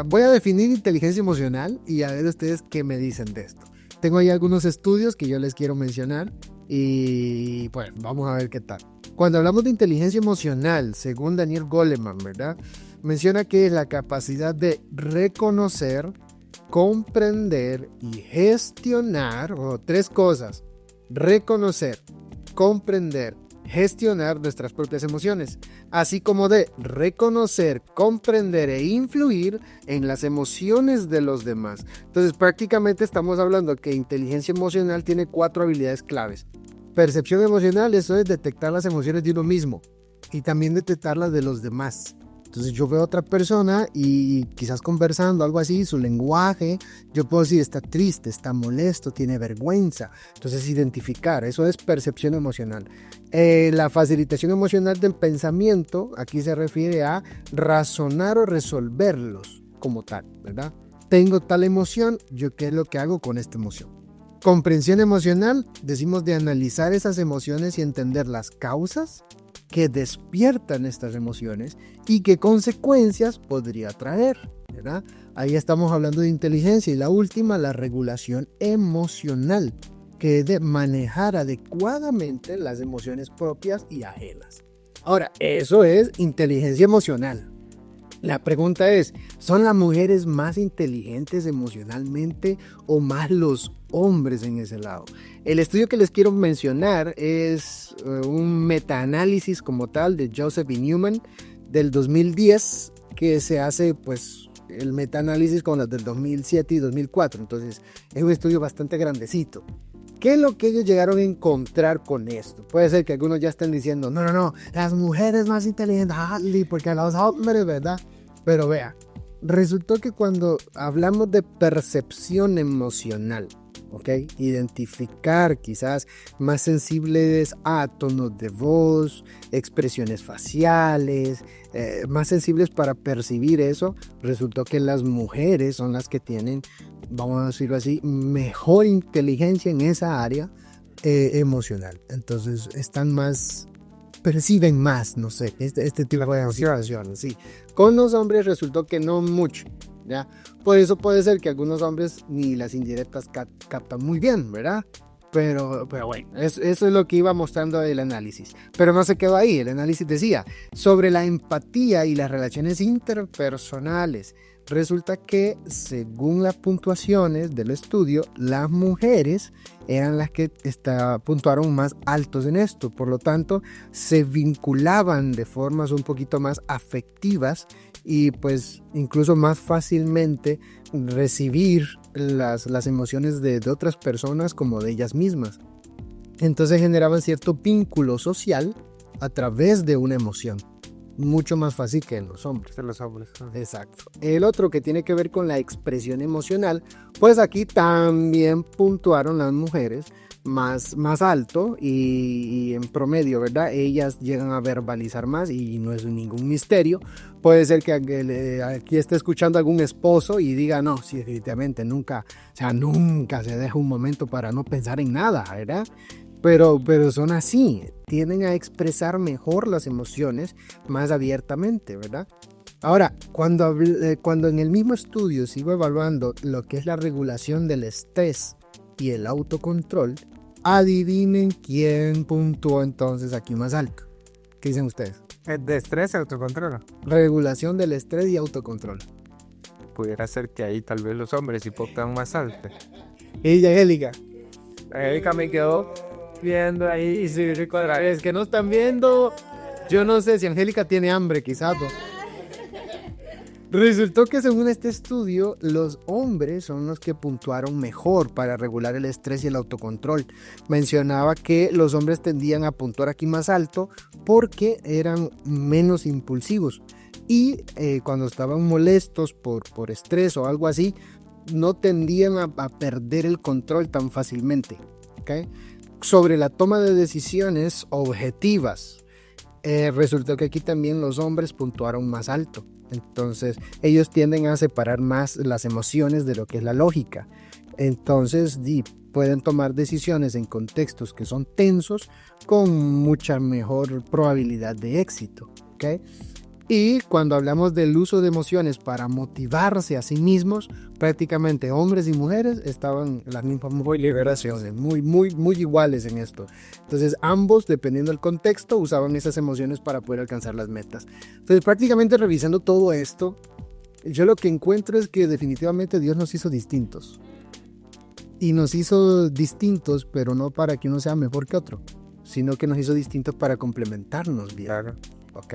Voy a definir inteligencia emocional y a ver ustedes qué me dicen de esto. Tengo ahí algunos estudios que yo les quiero mencionar y pues vamos a ver qué tal. Cuando hablamos de inteligencia emocional, según Daniel Goleman, ¿verdad? Menciona que es la capacidad de reconocer, comprender y gestionar, tres cosas: reconocer, comprender, gestionar nuestras propias emociones, así como de reconocer, comprender e influir en las emociones de los demás. Entonces prácticamente estamos hablando que inteligencia emocional tiene 4 habilidades claves. Percepción emocional, eso es detectar las emociones de uno mismo y también detectar las de los demás. Entonces yo veo a otra persona y quizás conversando, algo así, su lenguaje, yo puedo decir está triste, está molesto, tiene vergüenza. Entonces identificar, eso es percepción emocional. La facilitación emocional del pensamiento, aquí se refiere a razonar o resolverlos como tal, ¿verdad? Tengo tal emoción, ¿yo qué es lo que hago con esta emoción? Comprensión emocional, decimos de analizar esas emociones y entender las causas que despiertan estas emociones y qué consecuencias podría traer, ¿verdad? Ahí estamos hablando de inteligencia. Y la última, la regulación emocional, que es de manejar adecuadamente las emociones propias y ajenas. Ahora, eso es inteligencia emocional. La pregunta es, ¿son las mujeres más inteligentes emocionalmente o más los hombres en ese lado? El estudio que les quiero mencionar es un metaanálisis como tal de Joseph y Newman del 2010, que se hace pues el metaanálisis con las del 2007 y 2004. Entonces es un estudio bastante grandecito. ¿Qué es lo que ellos llegaron a encontrar con esto? Puede ser que algunos ya estén diciendo, no, las mujeres más inteligentes, porque a los hombres, ¿verdad? Pero vea, resultó que cuando hablamos de percepción emocional, ¿ok? Identificar quizás más sensibles a tonos de voz, expresiones faciales, más sensibles para percibir eso, resultó que las mujeres son las que tienen, vamos a decirlo así, mejor inteligencia en esa área emocional. Entonces perciben más, no sé, este tipo de situaciones, sí. Con los hombres resultó que no mucho, ¿ya? Por eso puede ser que algunos hombres ni las indirectas captan muy bien, ¿verdad? Pero bueno, eso es lo que iba mostrando el análisis. Pero no se quedó ahí, el análisis decía sobre la empatía y las relaciones interpersonales. Resulta que, según las puntuaciones del estudio, las mujeres eran las que puntuaron más altos en esto. Por lo tanto, se vinculaban de formas un poquito más afectivas y pues incluso más fácilmente recibir las emociones de otras personas como de ellas mismas. Entonces generaban cierto vínculo social a través de una emoción. mucho más fácil que en los hombres. De los hombres. Exacto. El otro que tiene que ver con la expresión emocional, pues aquí también puntuaron las mujeres más alto y en promedio, ¿verdad? Ellas llegan a verbalizar más y no es ningún misterio. Puede ser que aquí esté escuchando algún esposo y diga, no, sí, definitivamente nunca se deja un momento para no pensar en nada, ¿verdad? Pero son así, tienden a expresar mejor las emociones más abiertamente, ¿verdad? Ahora, cuando en el mismo estudio sigo evaluando lo que es la regulación del estrés y el autocontrol, adivinen quién puntuó entonces aquí más alto. ¿Qué dicen ustedes? ¿De estrés y autocontrol? Regulación del estrés y autocontrol. Pudiera ser que ahí tal vez los hombres sí puntan más alto. Y Angélica. Angélica me quedó viendo ahí y se recuadra. Es que no están viendo. Yo no sé si Angélica tiene hambre, quizás. Resultó que según este estudio, los hombres son los que puntuaron mejor para regular el estrés y el autocontrol. Mencionaba que los hombres tendían a puntuar aquí más alto porque eran menos impulsivos y cuando estaban molestos por estrés o algo así, no tendían a perder el control tan fácilmente, ¿okay? Sobre la toma de decisiones objetivas, resultó que aquí también los hombres puntuaron más alto. Entonces ellos tienden a separar más las emociones de lo que es la lógica. Entonces pueden tomar decisiones en contextos que son tensos con mucha mejor probabilidad de éxito, ¿okay? Y cuando hablamos del uso de emociones para motivarse a sí mismos, prácticamente hombres y mujeres estaban las mismas liberaciones, muy iguales en esto. Entonces ambos, dependiendo del contexto, usaban esas emociones para poder alcanzar las metas. Entonces prácticamente revisando todo esto, yo lo que encuentro es que definitivamente Dios nos hizo distintos. Y nos hizo distintos, pero no para que uno sea mejor que otro, sino que nos hizo distintos para complementarnos bien. Claro. ¿Ok?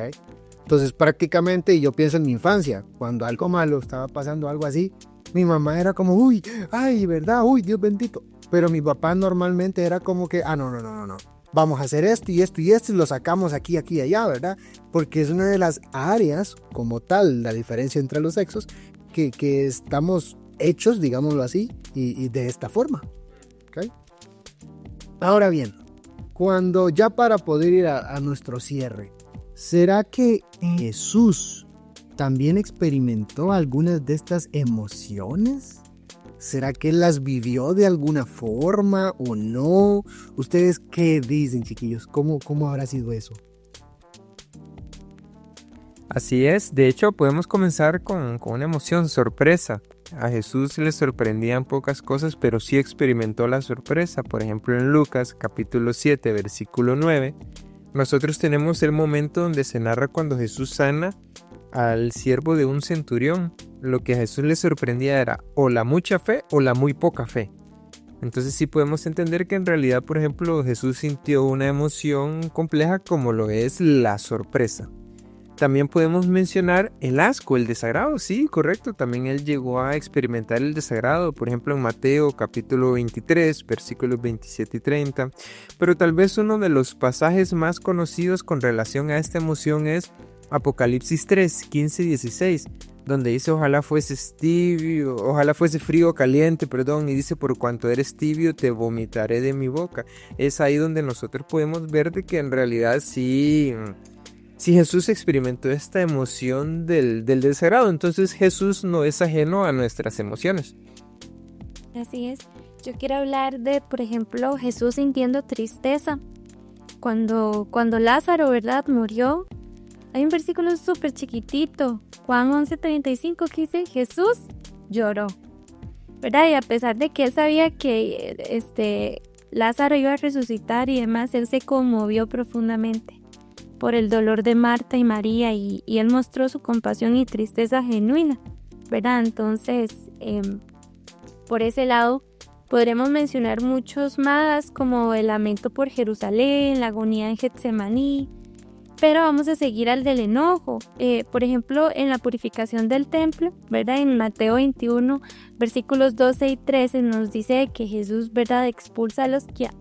Entonces prácticamente yo pienso en mi infancia, cuando algo malo estaba pasando, algo así, mi mamá era como, uy, ay, ¿verdad? Uy, Dios bendito. Pero mi papá normalmente era como que, no, vamos a hacer esto y esto y esto y lo sacamos aquí y allá, ¿verdad? Porque es una de las áreas como tal, la diferencia entre los sexos, que estamos hechos, digámoslo así, y de esta forma. ¿Okay? Ahora bien, cuando ya para poder ir a nuestro cierre, ¿será que Jesús también experimentó algunas de estas emociones? ¿Será que él las vivió de alguna forma o no? ¿Ustedes qué dicen, chiquillos? ¿Cómo habrá sido eso? Así es, de hecho podemos comenzar con una emoción, sorpresa. A Jesús le sorprendían pocas cosas, pero sí experimentó la sorpresa. Por ejemplo, en Lucas capítulo 7, versículo 9, nosotros tenemos el momento donde se narra cuando Jesús sana al siervo de un centurión. Lo que a Jesús le sorprendía era o la mucha fe o la muy poca fe. Entonces sí podemos entender que en realidad, por ejemplo, Jesús sintió una emoción compleja como lo es la sorpresa. También podemos mencionar el asco, el desagrado, sí, correcto. También él llegó a experimentar el desagrado, por ejemplo en Mateo capítulo 23, versículos 27 y 30. Pero tal vez uno de los pasajes más conocidos con relación a esta emoción es Apocalipsis 3, 15 y 16, donde dice ojalá fuese frío o caliente, y dice por cuanto eres tibio te vomitaré de mi boca. Es ahí donde nosotros podemos ver de que en realidad sí Jesús experimentó esta emoción del desagrado, entonces Jesús no es ajeno a nuestras emociones. Así es. Yo quiero hablar de, por ejemplo, Jesús sintiendo tristeza. Cuando Lázaro, ¿verdad?, murió. Hay un versículo súper chiquitito, Juan 11:35, que dice, Jesús lloró, ¿verdad? Y a pesar de que él sabía que Lázaro iba a resucitar y demás, él se conmovió profundamente por el dolor de Marta y María y él mostró su compasión y tristeza genuina, ¿verdad? Entonces, por ese lado, podremos mencionar muchos más, como el lamento por Jerusalén, la agonía en Getsemaní, pero vamos a seguir al del enojo. Por ejemplo, en la purificación del templo, ¿verdad? En Mateo 21, versículos 12 y 13 nos dice que Jesús, ¿verdad?, expulsa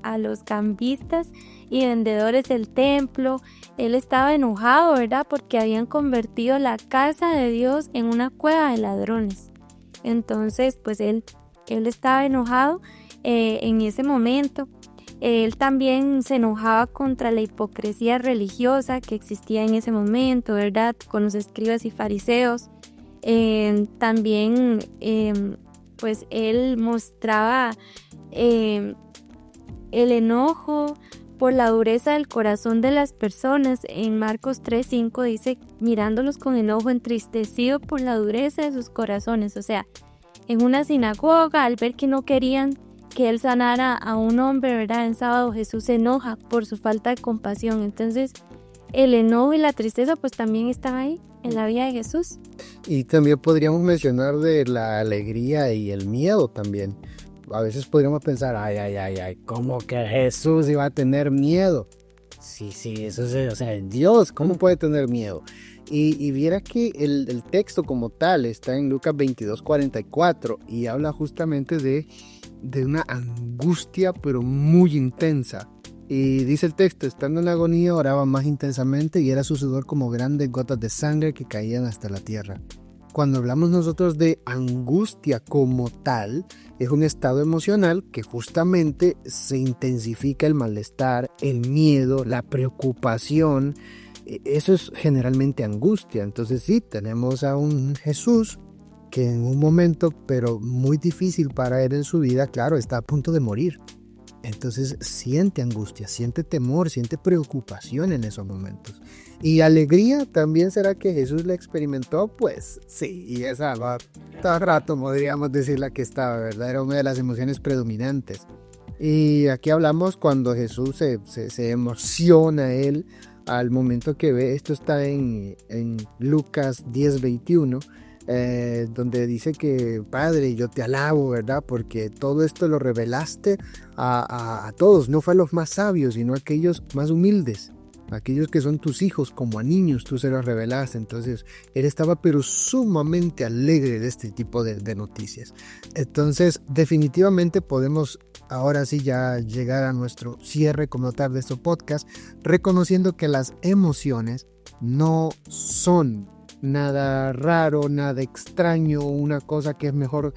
a los cambistas y vendedores del templo. Él estaba enojado, ¿verdad? Porque habían convertido la casa de Dios en una cueva de ladrones. Entonces, pues él estaba enojado en ese momento. Él también se enojaba contra la hipocresía religiosa que existía en ese momento, ¿verdad? Con los escribas y fariseos. También, pues él mostraba el enojo por la dureza del corazón de las personas. En Marcos 3:5 dice, mirándolos con enojo, entristecido por la dureza de sus corazones. O sea, en una sinagoga, al ver que no querían que él sanara a un hombre, ¿verdad? En sábado, Jesús se enoja por su falta de compasión. Entonces, el enojo y la tristeza pues también están ahí en la vida de Jesús. Y también podríamos mencionar de la alegría y el miedo también. A veces podríamos pensar, ay, ¿cómo que Jesús iba a tener miedo? Sí, eso es, o sea, Dios, ¿cómo puede tener miedo? Y viera que el texto como tal está en Lucas 22:44 y habla justamente de una angustia pero muy intensa. Y dice el texto, estando en la agonía oraba más intensamente y era su sudor como grandes gotas de sangre que caían hasta la tierra. Cuando hablamos nosotros de angustia como tal, es un estado emocional que justamente se intensifica el malestar, el miedo, la preocupación. Eso es generalmente angustia. Entonces sí, tenemos a un Jesús que en un momento, pero muy difícil para él en su vida, claro, está a punto de morir. Entonces siente angustia, siente temor, siente preocupación en esos momentos. ¿Y alegría también será que Jesús la experimentó? Pues sí, y esa todo rato podríamos decirla que estaba, ¿verdad? Era una de las emociones predominantes. Y aquí hablamos cuando Jesús se emociona él al momento que ve, esto está en Lucas 10:21, donde dice que Padre, yo te alabo, ¿verdad? Porque todo esto lo revelaste a todos, no fue a los más sabios, sino a aquellos más humildes, aquellos que son tus hijos, como a niños tú se los revelaste. Entonces él estaba pero sumamente alegre de este tipo de noticias. Entonces definitivamente podemos ahora sí ya llegar a nuestro cierre como tal de este podcast, reconociendo que las emociones no son nada raro, nada extraño, una cosa que es mejor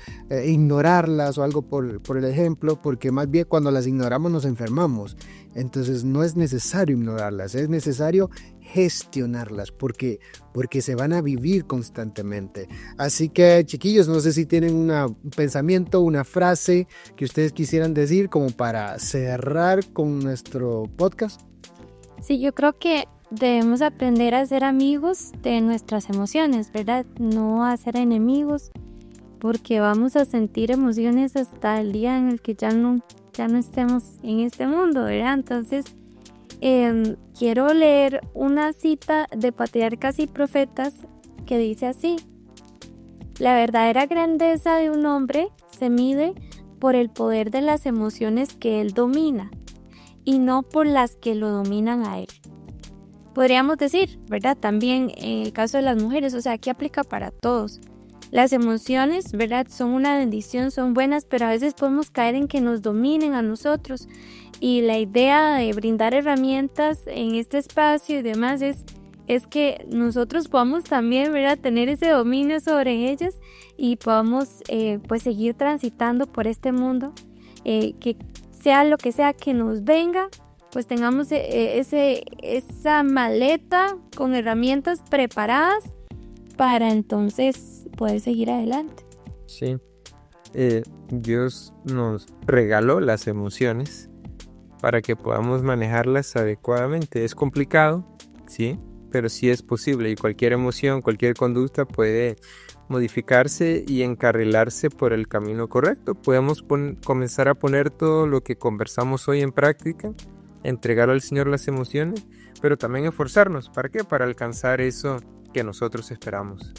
ignorarlas o algo por el ejemplo, porque más bien cuando las ignoramos nos enfermamos. Entonces no es necesario ignorarlas, es necesario gestionarlas porque se van a vivir constantemente. Así que chiquillos, no sé si tienen un pensamiento, una frase que ustedes quisieran decir como para cerrar con nuestro podcast. Sí, yo creo que debemos aprender a ser amigos de nuestras emociones, ¿verdad? No a ser enemigos, porque vamos a sentir emociones hasta el día en el que ya no estemos en este mundo, ¿verdad? Entonces, quiero leer una cita de Patriarcas y Profetas que dice así: la verdadera grandeza de un hombre se mide por el poder de las emociones que él domina y no por las que lo dominan a él. Podríamos decir, ¿verdad? También en el caso de las mujeres, o sea, aquí aplica para todos. Las emociones, ¿verdad? Son una bendición, son buenas, pero a veces podemos caer en que nos dominen a nosotros. Y la idea de brindar herramientas en este espacio y demás es que nosotros podamos también, ¿verdad? Tener ese dominio sobre ellas y podamos pues seguir transitando por este mundo, que sea lo que sea que nos venga, pues tengamos esa maleta con herramientas preparadas para entonces poder seguir adelante. Sí, Dios nos regaló las emociones para que podamos manejarlas adecuadamente. Es complicado, sí, pero sí es posible, y cualquier emoción, cualquier conducta puede modificarse y encarrilarse por el camino correcto. Podemos comenzar a poner todo lo que conversamos hoy en práctica, entregar al Señor las emociones, pero también esforzarnos. ¿Para qué? Para alcanzar eso que nosotros esperamos.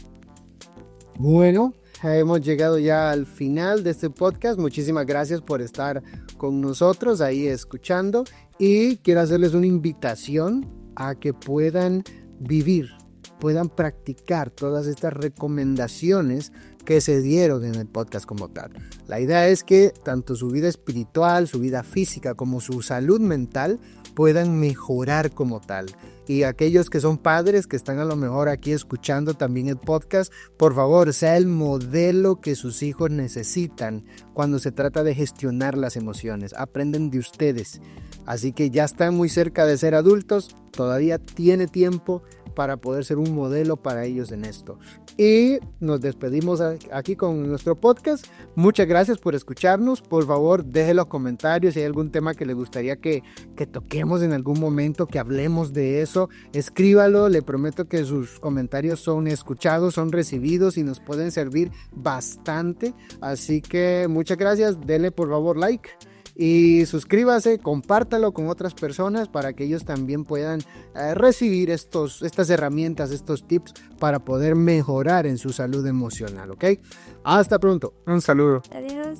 Bueno, hemos llegado ya al final de este podcast. Muchísimas gracias por estar con nosotros ahí escuchando, y quiero hacerles una invitación a que puedan vivir, puedan practicar todas estas recomendaciones que se dieron en el podcast como tal. La idea es que tanto su vida espiritual, su vida física como su salud mental puedan mejorar como tal. Y aquellos que son padres que están a lo mejor aquí escuchando también el podcast, por favor, sea el modelo que sus hijos necesitan cuando se trata de gestionar las emociones. Aprenden de ustedes. Así que ya están muy cerca de ser adultos, todavía tiene tiempo para poder ser un modelo para ellos en esto. Y nos despedimos aquí con nuestro podcast. Muchas gracias por escucharnos. Por favor, deje los comentarios si hay algún tema que le gustaría que toquemos en algún momento, que hablemos de eso. Escríbalo, le prometo que sus comentarios son escuchados, son recibidos y nos pueden servir bastante. Así que muchas gracias, denle por favor like. Y suscríbase, compártalo con otras personas para que ellos también puedan recibir estas herramientas, estos tips para poder mejorar en su salud emocional, ¿ok? Hasta pronto. Un saludo. Adiós.